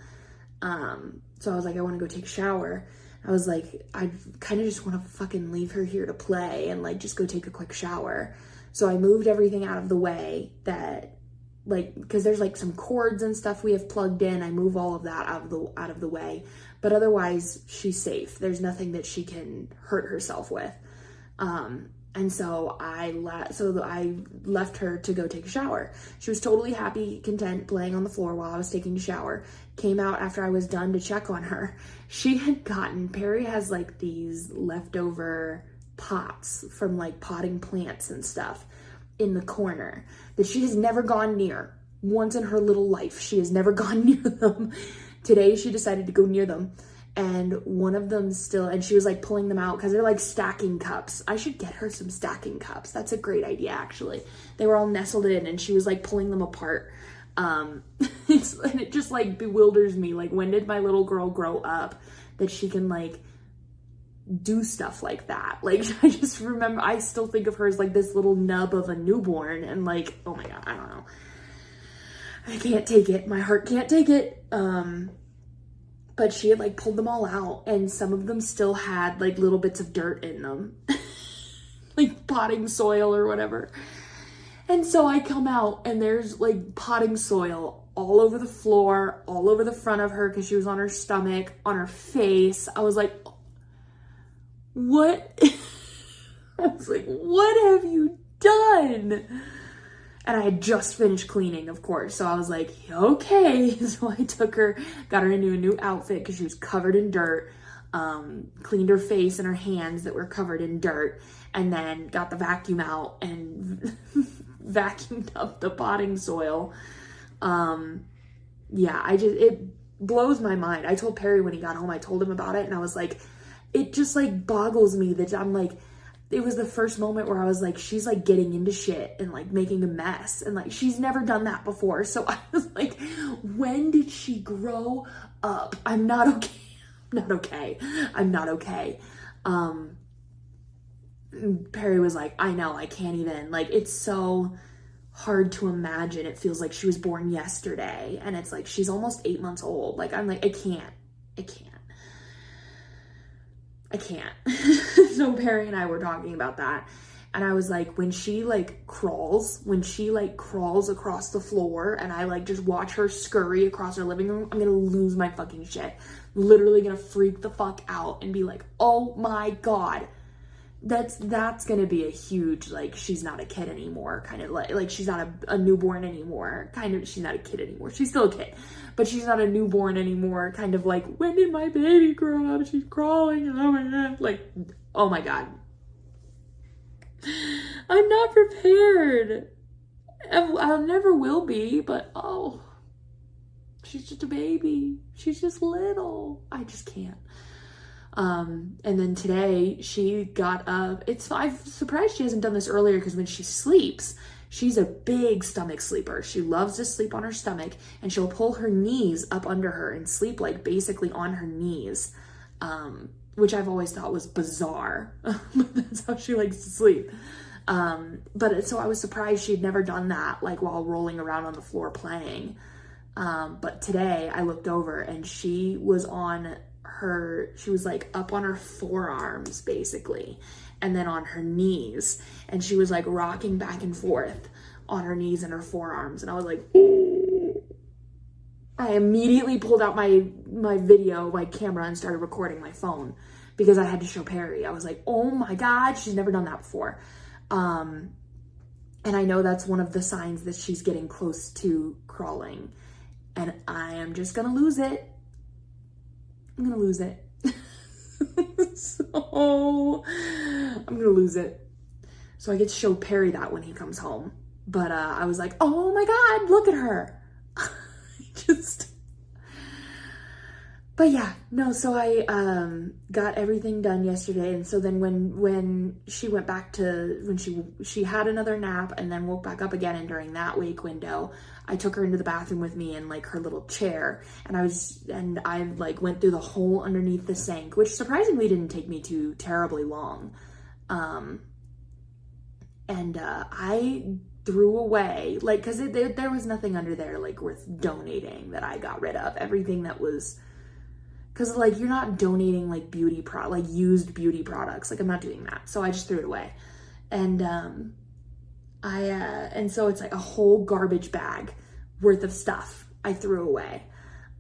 I was like, I want to go take a shower. I was like, I kind of just want to fucking leave her here to play and like just go take a quick shower. So I moved everything out of the way that, like, because there's like some cords and stuff we have plugged in. I move all of that out of the way, but otherwise she's safe. There's nothing that she can hurt herself with. And so I left her to go take a shower. She was totally happy, content, playing on the floor while I was taking a shower. Came out after I was done to check on her. Perry has like these leftover pots from like potting plants and stuff in the corner that she has never gone near. Once in her little life, she has never gone near them. Today she decided to go near them. And one of them and she was like pulling them out because they're like stacking cups. I should get her some stacking cups. That's a great idea, actually. They were all nestled in and she was like pulling them apart. And it just like bewilders me. Like, when did my little girl grow up that she can like do stuff like that? Like, I just remember, I still think of her as like this little nub of a newborn, and like, oh my God, I don't know. I can't take it. My heart can't take it. But she had like pulled them all out, and some of them still had like little bits of dirt in them. Like potting soil or whatever. And so I come out and there's like potting soil all over the floor, all over the front of her because she was on her stomach, on her face. I was like, what? I was like, what have you done? And I had just finished cleaning, of course. So I was like, okay. So I took her, got her into a new outfit because she was covered in dirt. Cleaned her face and her hands that were covered in dirt, and then got the vacuum out and vacuumed up the potting soil. Yeah, it blows my mind. I told Perry when he got home, I told him about it, and I was like, it just like boggles me that I'm like, it was the first moment where I was like, she's like getting into shit and like making a mess, and like she's never done that before. So I was like, when did she grow up? I'm not okay. I'm not okay. Perry was like, I know, I can't even, like, it's so hard to imagine. It feels like she was born yesterday, and it's like, she's almost 8 months old. Like, I'm like, I can't. So Perry and I were talking about that, and I was like, when she crawls across the floor, and I like just watch her scurry across her living room, I'm gonna lose my fucking shit. Literally gonna freak the fuck out and be like, oh my God. That's gonna be a huge, like, she's not a kid anymore, kind of like she's not a newborn anymore, kind of, she's not a kid anymore, she's still a kid, but she's not a newborn anymore, kind of like, when did my baby grow up? She's crawling, oh my God, like, oh my God. I'm not prepared. I never will be, but oh, she's just a baby. She's just little. I just can't. And then today she got up. I'm surprised she hasn't done this earlier, because when she sleeps, she's a big stomach sleeper. She loves to sleep on her stomach, and she'll pull her knees up under her and sleep like basically on her knees, which I've always thought was bizarre. But that's how she likes to sleep. So I was surprised she'd never done that, like while rolling around on the floor playing. But today I looked over and she was like up on her forearms basically, and then on her knees, and she was like rocking back and forth on her knees and her forearms, and I was like, ooh. I immediately pulled out my camera and started recording my phone because I had to show Perry. I was like, oh my God, she's never done that before. And I know that's one of the signs that she's getting close to crawling, and I am just gonna lose it. I'm gonna lose it. So I'm gonna lose it. So I get to show Perry that when he comes home. But I was like, oh my God, look at her. But yeah, no, so I got everything done yesterday, and so then when she went back to, when she had another nap and then woke back up again, and during that wake window, I took her into the bathroom with me in like her little chair, and I like went through the hole underneath the sink, which surprisingly didn't take me too terribly long. I threw away, like, because there was nothing under there like worth donating that I got rid of. Everything that was, because like you're not donating like used beauty products, like I'm not doing that, so I just threw it away. And so it's like a whole garbage bag worth of stuff I threw away.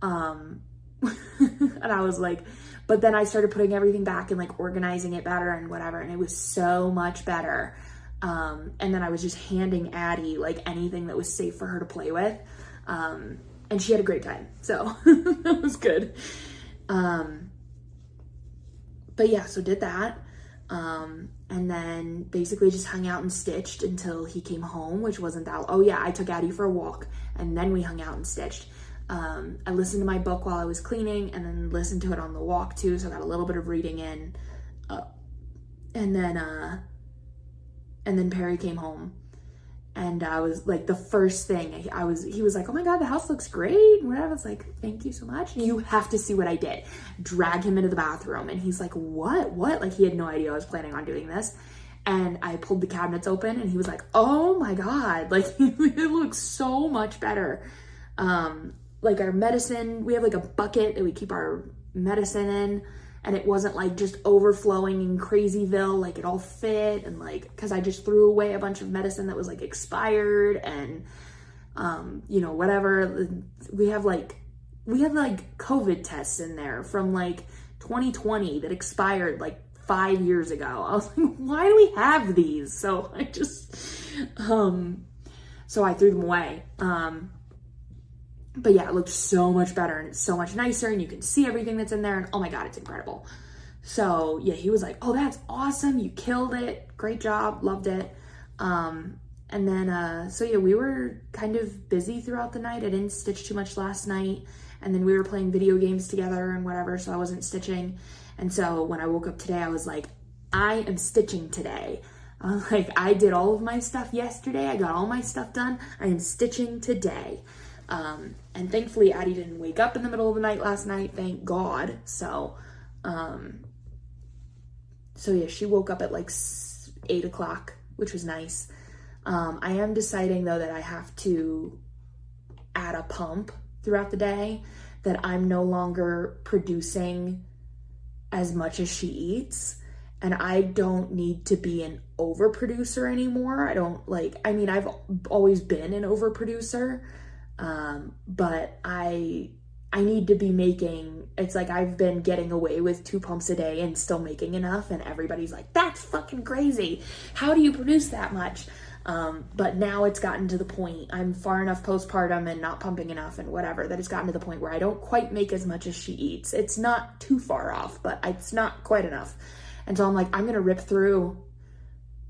And I was like, but then I started putting everything back and like organizing it better and whatever, and it was so much better. And then I was just handing Addie like anything that was safe for her to play with. And she had a great time, so that was good. But yeah, so did that. And then basically just hung out and stitched until he came home, which wasn't that. Oh yeah, I took Addie for a walk, and then we hung out and stitched. I listened to my book while I was cleaning, and then listened to it on the walk too, so I got a little bit of reading in. And then Perry came home, and I was like, the first thing he was like, oh my God, the house looks great, and whatever. I was like, thank you so much. You have to see what I did. Drag him into the bathroom, and he's like, what? Like, he had no idea I was planning on doing this. And I pulled the cabinets open, and he was like, oh my God, like, it looks so much better. Like our medicine, we have like a bucket that we keep our medicine in, and it wasn't like just overflowing in Crazyville, like it all fit, and like, because I just threw away a bunch of medicine that was like expired, and you know, whatever. We had like COVID tests in there from like 2020 that expired like 5 years ago. I was like, why do we have these? So I just so I threw them away. But yeah, it looked so much better, and it's so much nicer, and you can see everything that's in there, and oh my God, it's incredible. So yeah, he was like, oh, that's awesome. You killed it. Great job. Loved it. And then, so yeah, we were kind of busy throughout the night. I didn't stitch too much last night. And then we were playing video games together and whatever, so I wasn't stitching. And so when I woke up today, I was like, I am stitching today. Like, I did all of my stuff yesterday. I got all my stuff done. I am stitching today. And thankfully Addie didn't wake up in the middle of the night last night, thank God. So yeah, she woke up at like 8 o'clock, which was nice. I am deciding though that I have to add a pump throughout the day, that I'm no longer producing as much as she eats. And I don't need to be an overproducer anymore. I mean, I've always been an overproducer. But I need to be making, it's like I've been getting away with 2 pumps a day and still making enough, and everybody's like, that's fucking crazy. How do you produce that much? But now it's gotten to the point, I'm far enough postpartum and not pumping enough and whatever, that it's gotten to the point where I don't quite make as much as she eats. It's not too far off, but it's not quite enough. And so I'm like, I'm going to rip through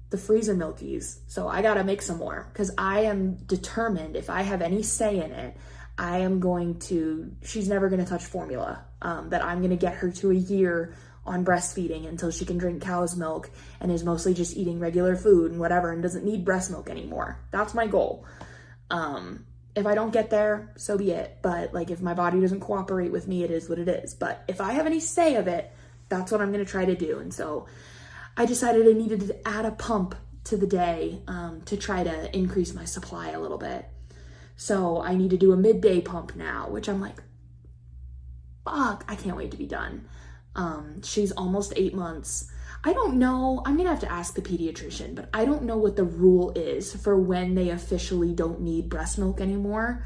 the freezer milkies. So I got to make some more, because I am determined, if I have any say in it, I am going to, she's never going to touch formula, that I'm going to get her to a year on breastfeeding until she can drink cow's milk and is mostly just eating regular food and whatever and doesn't need breast milk anymore. That's my goal. If I don't get there, so be it. But like, if my body doesn't cooperate with me, it is what it is. But if I have any say of it, that's what I'm going to try to do. And so I decided I needed to add a pump to the day to try to increase my supply a little bit. So I need to do a midday pump now, which I'm like, fuck, I can't wait to be done. She's almost 8 months. I don't know, I'm gonna have to ask the pediatrician, but I don't know what the rule is for when they officially don't need breast milk anymore.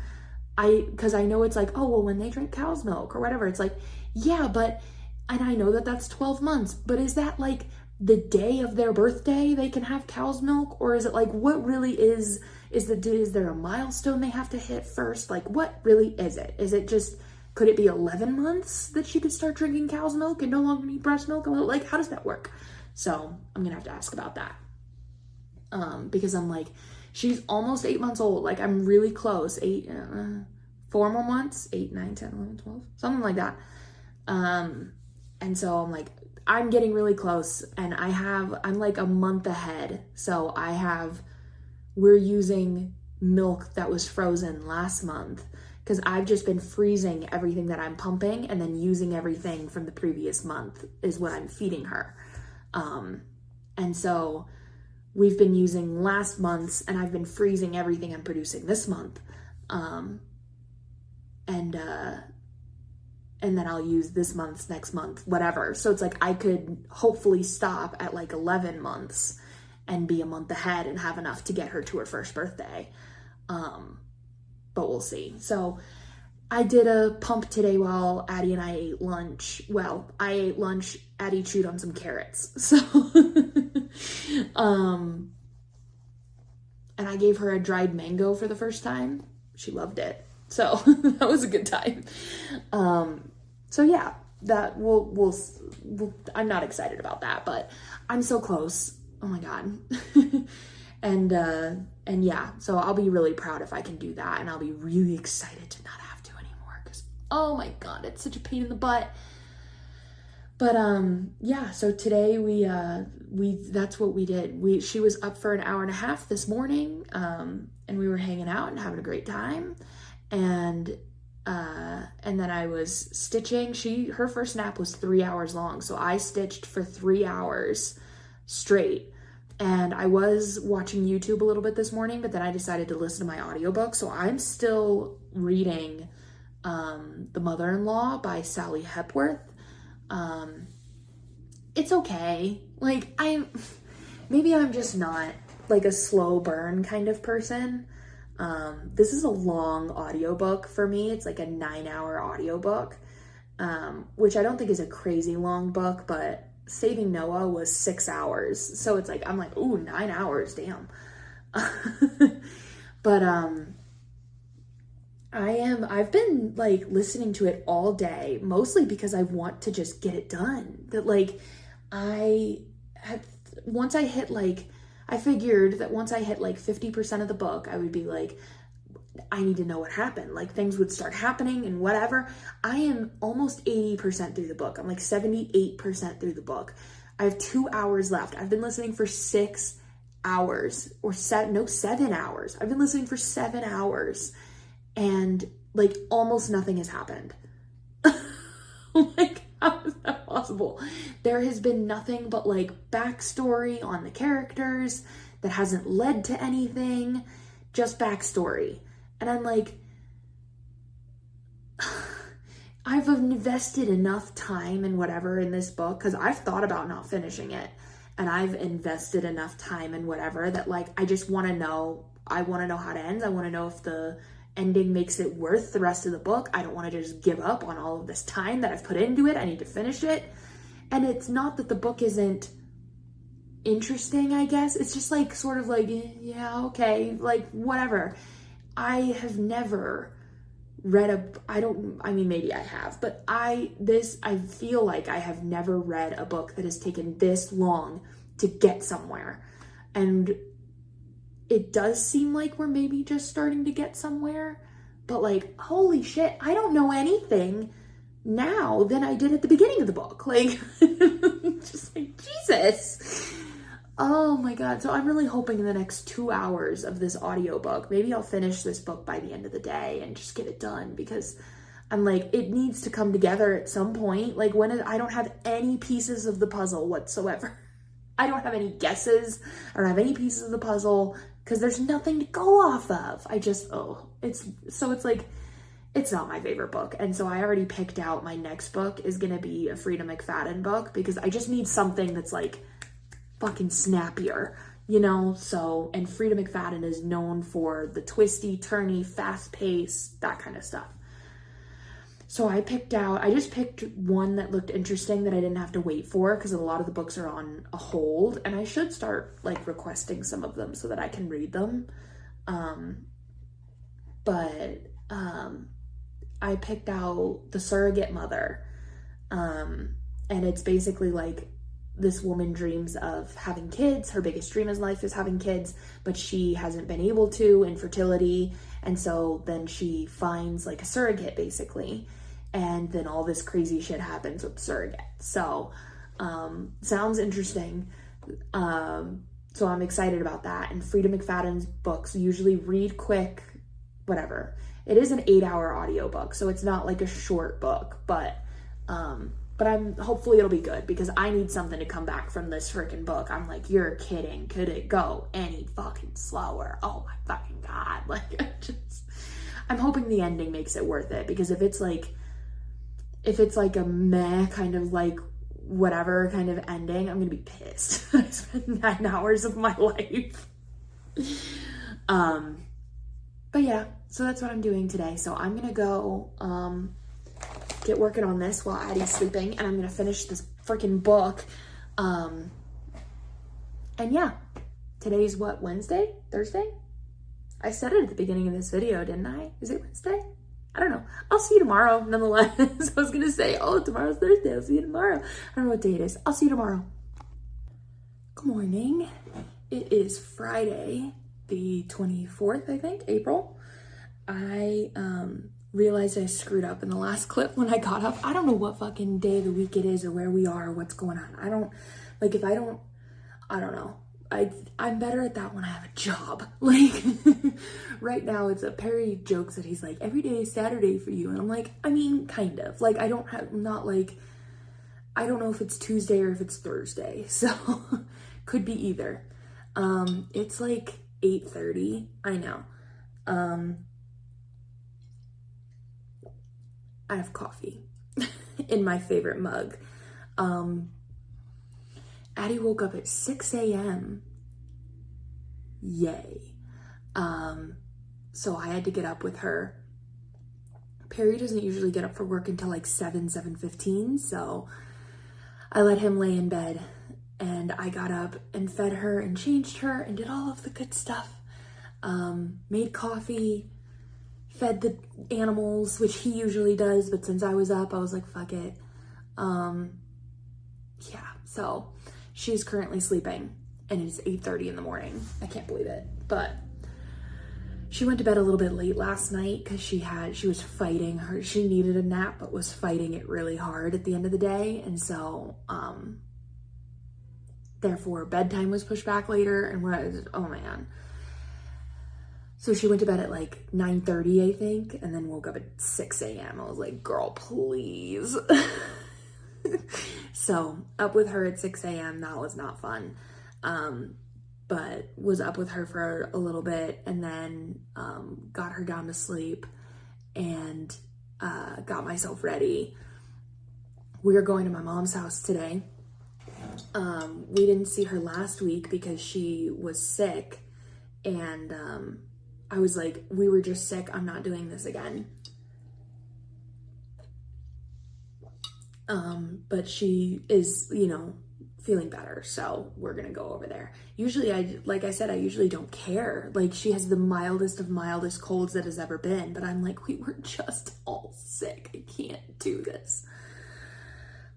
Because I know it's like, oh, well, when they drink cow's milk or whatever, it's like, yeah, but, and I know that that's 12 months, but is that like the day of their birthday they can have cow's milk? Or is it like, what really is there a milestone they have to hit first? Like, what really is it? Is it just, could it be 11 months that she could start drinking cow's milk and no longer need breast milk? Like, how does that work? So I'm gonna have to ask about that. Because I'm like, she's almost 8 months old. Like, I'm really close. 4 more months, 8, 9, 10, 11, 12, something like that. And so I'm like, I'm getting really close, and I'm like a month ahead. So we're using milk that was frozen last month, because I've just been freezing everything that I'm pumping and then using everything from the previous month is what I'm feeding her. And so we've been using last month's, and I've been freezing everything I'm producing this month. And then I'll use this month's next month, whatever. So it's like I could hopefully stop at like 11 months and be a month ahead and have enough to get her to her first birthday. But we'll see. So I did a pump today while Addie and I ate lunch. Well, I ate lunch, Addie chewed on some carrots. So, and I gave her a dried mango for the first time. She loved it. So that was a good time. So yeah, that we'll I'm not excited about that, but I'm so close. Oh my God. And yeah, so I'll be really proud if I can do that, and I'll be really excited to not have to anymore, because oh my God, it's such a pain in the butt. But yeah, so today that's what we did. She was up for an hour and a half this morning, and we were hanging out and having a great time. And then I was stitching. Her first nap was 3 hours long, so I stitched for 3 hours straight. And I was watching YouTube a little bit this morning, but then I decided to listen to my audiobook. So I'm still reading The Mother-in-Law by Sally Hepworth. It's okay. Like, maybe I'm just not like a slow burn kind of person. This is a long audiobook for me. It's like a 9-hour audiobook, which I don't think is a crazy long book, but Saving Noah was 6 hours. So it's like, I'm like, ooh, 9 hours, damn. But, I've been like listening to it all day, mostly because I want to just get it done. That like, I figured that once I hit like 50% of the book, I would be like, I need to know what happened. Like things would start happening and whatever. I am almost 80% through the book. I'm like 78% through the book. I have 2 hours left. I've been listening for 6 hours or 7 hours. I've been listening for 7 hours and like almost nothing has happened. Like, how is that possible? There has been nothing but like backstory on the characters that hasn't led to anything, just backstory. And I'm like, I've invested enough time and whatever in this book, because I've thought about not finishing it, and I've invested enough time and whatever that like, I just want to know, I want to know how it ends. I want to know if the ending makes it worth the rest of the book. I don't want to just give up on all of this time that I've put into it. I need to finish it. And it's not that the book isn't interesting, I guess. It's just like, sort of like, yeah, okay, like whatever. I have never read maybe I have, but I feel like I have never read a book that has taken this long to get somewhere. And it does seem like we're maybe just starting to get somewhere, but like, holy shit, I don't know anything now than I did at the beginning of the book. Like, just like, Jesus. Oh my God. So I'm really hoping in the next 2 hours of this audiobook, maybe I'll finish this book by the end of the day and just get it done, because I'm like, it needs to come together at some point. Like I don't have any pieces of the puzzle whatsoever. I don't have any guesses. I don't have any pieces of the puzzle because there's nothing to go off of. It's like, it's not my favorite book. And so I already picked out my next book is going to be a Frida McFadden book, because I just need something that's like fucking snappier, you know? So, and Frida McFadden is known for the twisty, turny, fast pace, that kind of stuff. So I just picked one that looked interesting that I didn't have to wait for, because a lot of the books are on a hold, and I should start like requesting some of them so that I can read them. I picked out The Surrogate Mother. And it's basically like, this woman dreams of having kids. Her biggest dream in life is having kids, but she hasn't been able to, infertility. And so then she finds like a surrogate basically. And then all this crazy shit happens with the surrogate. So, sounds interesting. So I'm excited about that. And Frida McFadden's books usually read quick, whatever. It is an 8-hour audiobook, so it's not like a short book, but hopefully it'll be good, because I need something to come back from this freaking book. I'm like, you're kidding. Could it go any fucking slower? Oh my fucking God. Like, I'm hoping the ending makes it worth it, because if it's like a meh kind of like whatever kind of ending, I'm gonna be pissed. I spent 9 hours of my life. But yeah, so that's what I'm doing today. So I'm gonna go get working on this while Addie's sleeping, and I'm gonna finish this freaking book. And yeah, today's what, Wednesday? Thursday? I said it at the beginning of this video, didn't I? Is it Wednesday? I don't know. I'll see you tomorrow, nonetheless. I was gonna say, oh, tomorrow's Thursday. I'll see you tomorrow. I don't know what day it is. I'll see you tomorrow. Good morning. It is Friday, the 24th, I think, April. I realized I screwed up in the last clip when I got up. I don't know what fucking day of the week it is or where we are or what's going on. I don't know. I'm better at that when I have a job. Like, right now it's a Perry jokes that he's like, every day is Saturday for you. And I'm like, I mean, kind of. Like, I don't know if it's Tuesday or if it's Thursday. So, could be either. It's like 8:30. I know. I have coffee in my favorite mug. Addie woke up at 6 a.m. Yay. So I had to get up with her. Perry doesn't usually get up for work until like 7:15, so I let him lay in bed and I got up and fed her and changed her and did all of the good stuff. Made coffee, fed the animals, which he usually does, but since I was up, I was like, fuck it. Yeah, so she's currently sleeping and it's 8:30 in the morning. I can't believe it, but she went to bed a little bit late last night because she was fighting her. She needed a nap, but was fighting it really hard at the end of the day. And so, therefore bedtime was pushed back later and oh man. So she went to bed at like 9:30, I think, and then woke up at 6 a.m. I was like, girl, please. So up with her at 6 a.m. That was not fun. But was up with her for a little bit and then got her down to sleep and got myself ready. We are going to my mom's house today. We didn't see her last week because she was sick and I was like, we were just sick. I'm not doing this again. But she is, feeling better. So we're going to go over there. Usually like I said, I usually don't care. Like she has the mildest of mildest colds that has ever been, but I'm like, we were just all sick. I can't do this.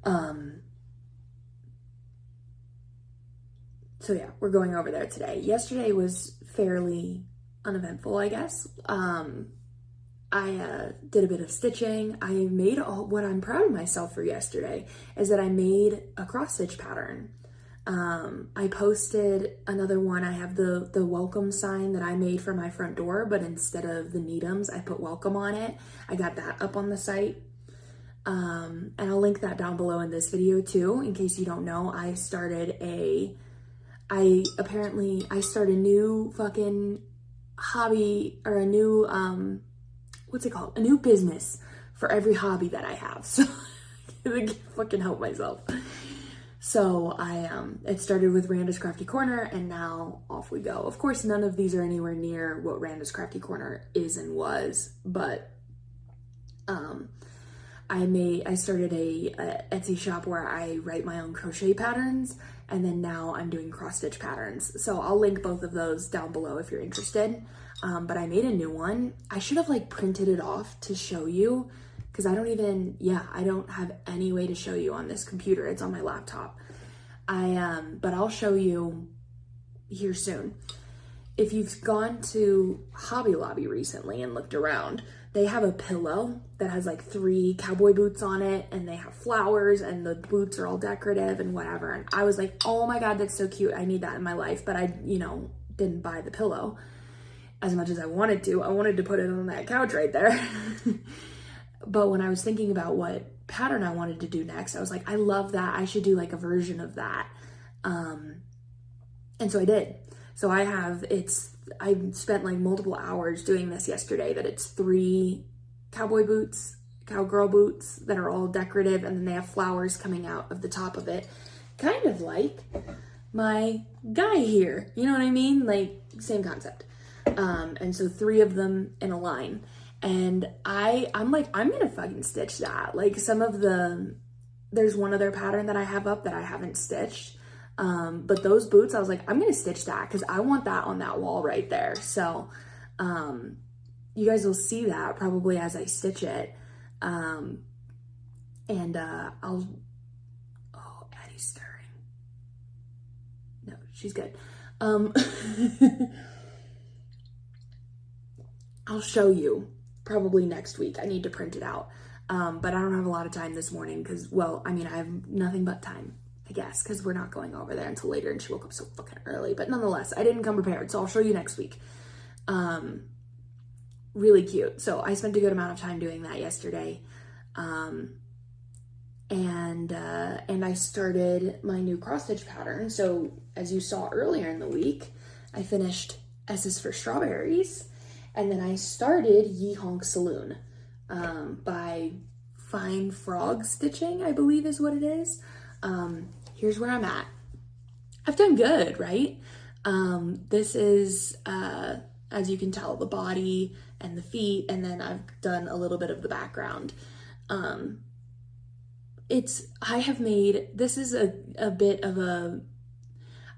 So yeah, we're going over there today. Yesterday was fairly uneventful, I guess. I did a bit of stitching. I made what I'm proud of myself for yesterday is that I made a cross stitch pattern. I posted another one. I have the welcome sign that I made for my front door, but instead of the Needhams, I put welcome on it. I got that up on the site. And I'll link that down below in this video too, in case you don't know. I started a new fucking hobby or a new, what's it called? A new business for every hobby that I have. So I can't fucking help myself. So it started with Randa's Crafty Corner and now off we go. Of course, none of these are anywhere near what Randa's Crafty Corner is and was, but I started a Etsy shop where I write my own crochet patterns, and then now I'm doing cross stitch patterns. So I'll link both of those down below if you're interested. But I made a new one. I should have like printed it off to show you because I don't have any way to show you on this computer. It's on my laptop. But I'll show you here soon. If you've gone to Hobby Lobby recently and looked around, they have a pillow that has like 3 cowboy boots on it and they have flowers and the boots are all decorative and whatever. And I was like, oh my God, that's so cute. I need that in my life. But I, didn't buy the pillow as much as I wanted to. I wanted to put it on that couch right there. But when I was thinking about what pattern I wanted to do next, I was like, I love that. I should do like a version of that. And so I did. So I spent like multiple hours doing this yesterday, that it's 3 cowboy boots, cowgirl boots that are all decorative. And then they have flowers coming out of the top of it. Kind of like my guy here. You know what I mean? Like same concept. And so 3 of them in a line. And I'm like, I'm going to fucking stitch that. Like there's one other pattern that I have up that I haven't stitched. But those boots, I was like, I'm going to stitch that because I want that on that wall right there. So, you guys will see that probably as I stitch it. Oh, Addie's stirring. No, she's good. I'll show you probably next week. I need to print it out. But I don't have a lot of time this morning because, I have nothing but time, I guess, because we're not going over there until later and she woke up so fucking early. But nonetheless, I didn't come prepared, so I'll show you next week. Really cute. So I spent a good amount of time doing that yesterday. And I started my new cross stitch pattern. So as you saw earlier in the week, I finished S is for Strawberries, and then I started Ye Honk Saloon by Fine Frog Stitching, I believe is what it is. Here's where I'm at. I've done good, right? This is, as you can tell, the body and the feet, and then I've done a little bit of the background. This is a bit of a,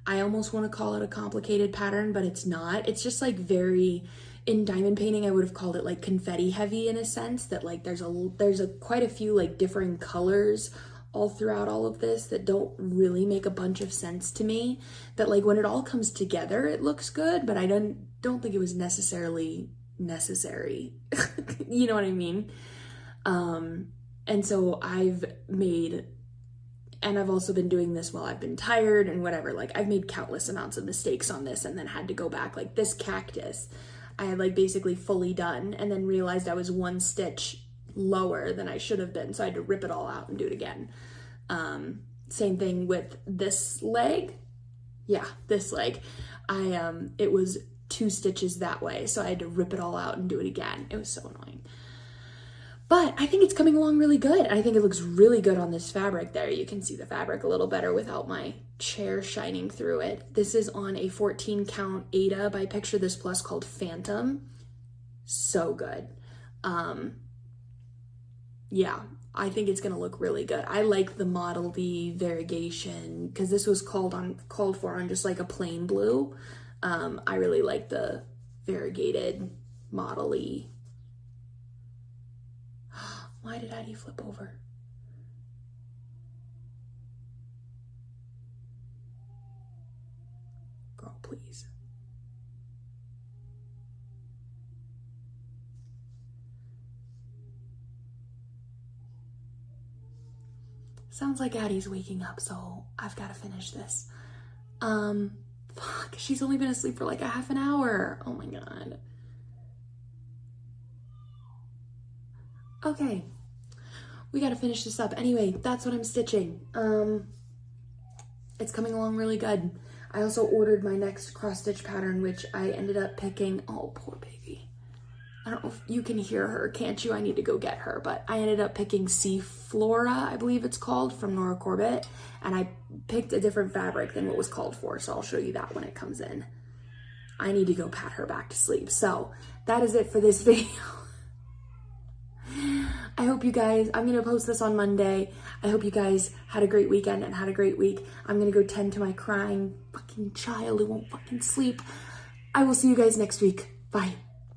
I almost want to call it a complicated pattern, but it's not. It's just like very, in diamond painting, I would have called it like confetti heavy in a sense, that like there's quite a few like differing colors all throughout all of this that don't really make a bunch of sense to me, that like when it all comes together, it looks good, but I don't think it was necessarily necessary. You know what I mean? And so I've also been doing this while I've been tired and whatever. Like I've made countless amounts of mistakes on this and then had to go back. Like this cactus, I had like basically fully done and then realized I was one stitch lower than I should have been. So I had to rip it all out and do it again. Same thing with this leg. Yeah, this leg. It was 2 stitches that way. So I had to rip it all out and do it again. It was so annoying. But I think it's coming along really good. I think it looks really good on this fabric there. You can see the fabric a little better without my chair shining through it. This is on a 14 count Aida by Picture This Plus called Phantom. So good. Yeah, I think it's gonna look really good. I like the model-y variegation because this was called for on just like a plain blue. I really like the variegated model-y. Why did Addie flip over? Girl, please. Sounds like Addie's waking up, so I've got to finish this. Fuck, she's only been asleep for like a half an hour. Oh my God. Okay, we gotta finish this up. Anyway, that's what I'm stitching. It's coming along really good. I also ordered my next cross stitch pattern, which I ended up picking. Oh, poor baby. I don't know if you can hear her, can't you? I need to go get her, but I ended up picking Sea Flora, I believe it's called, from Nora Corbett, and I picked a different fabric than what was called for, so I'll show you that when it comes in. I need to go pat her back to sleep. So that is it for this video. I hope you guys, I'm going to post this on Monday. I hope you guys had a great weekend and had a great week. I'm going to go tend to my crying fucking child who won't fucking sleep. I will see you guys next week. Bye.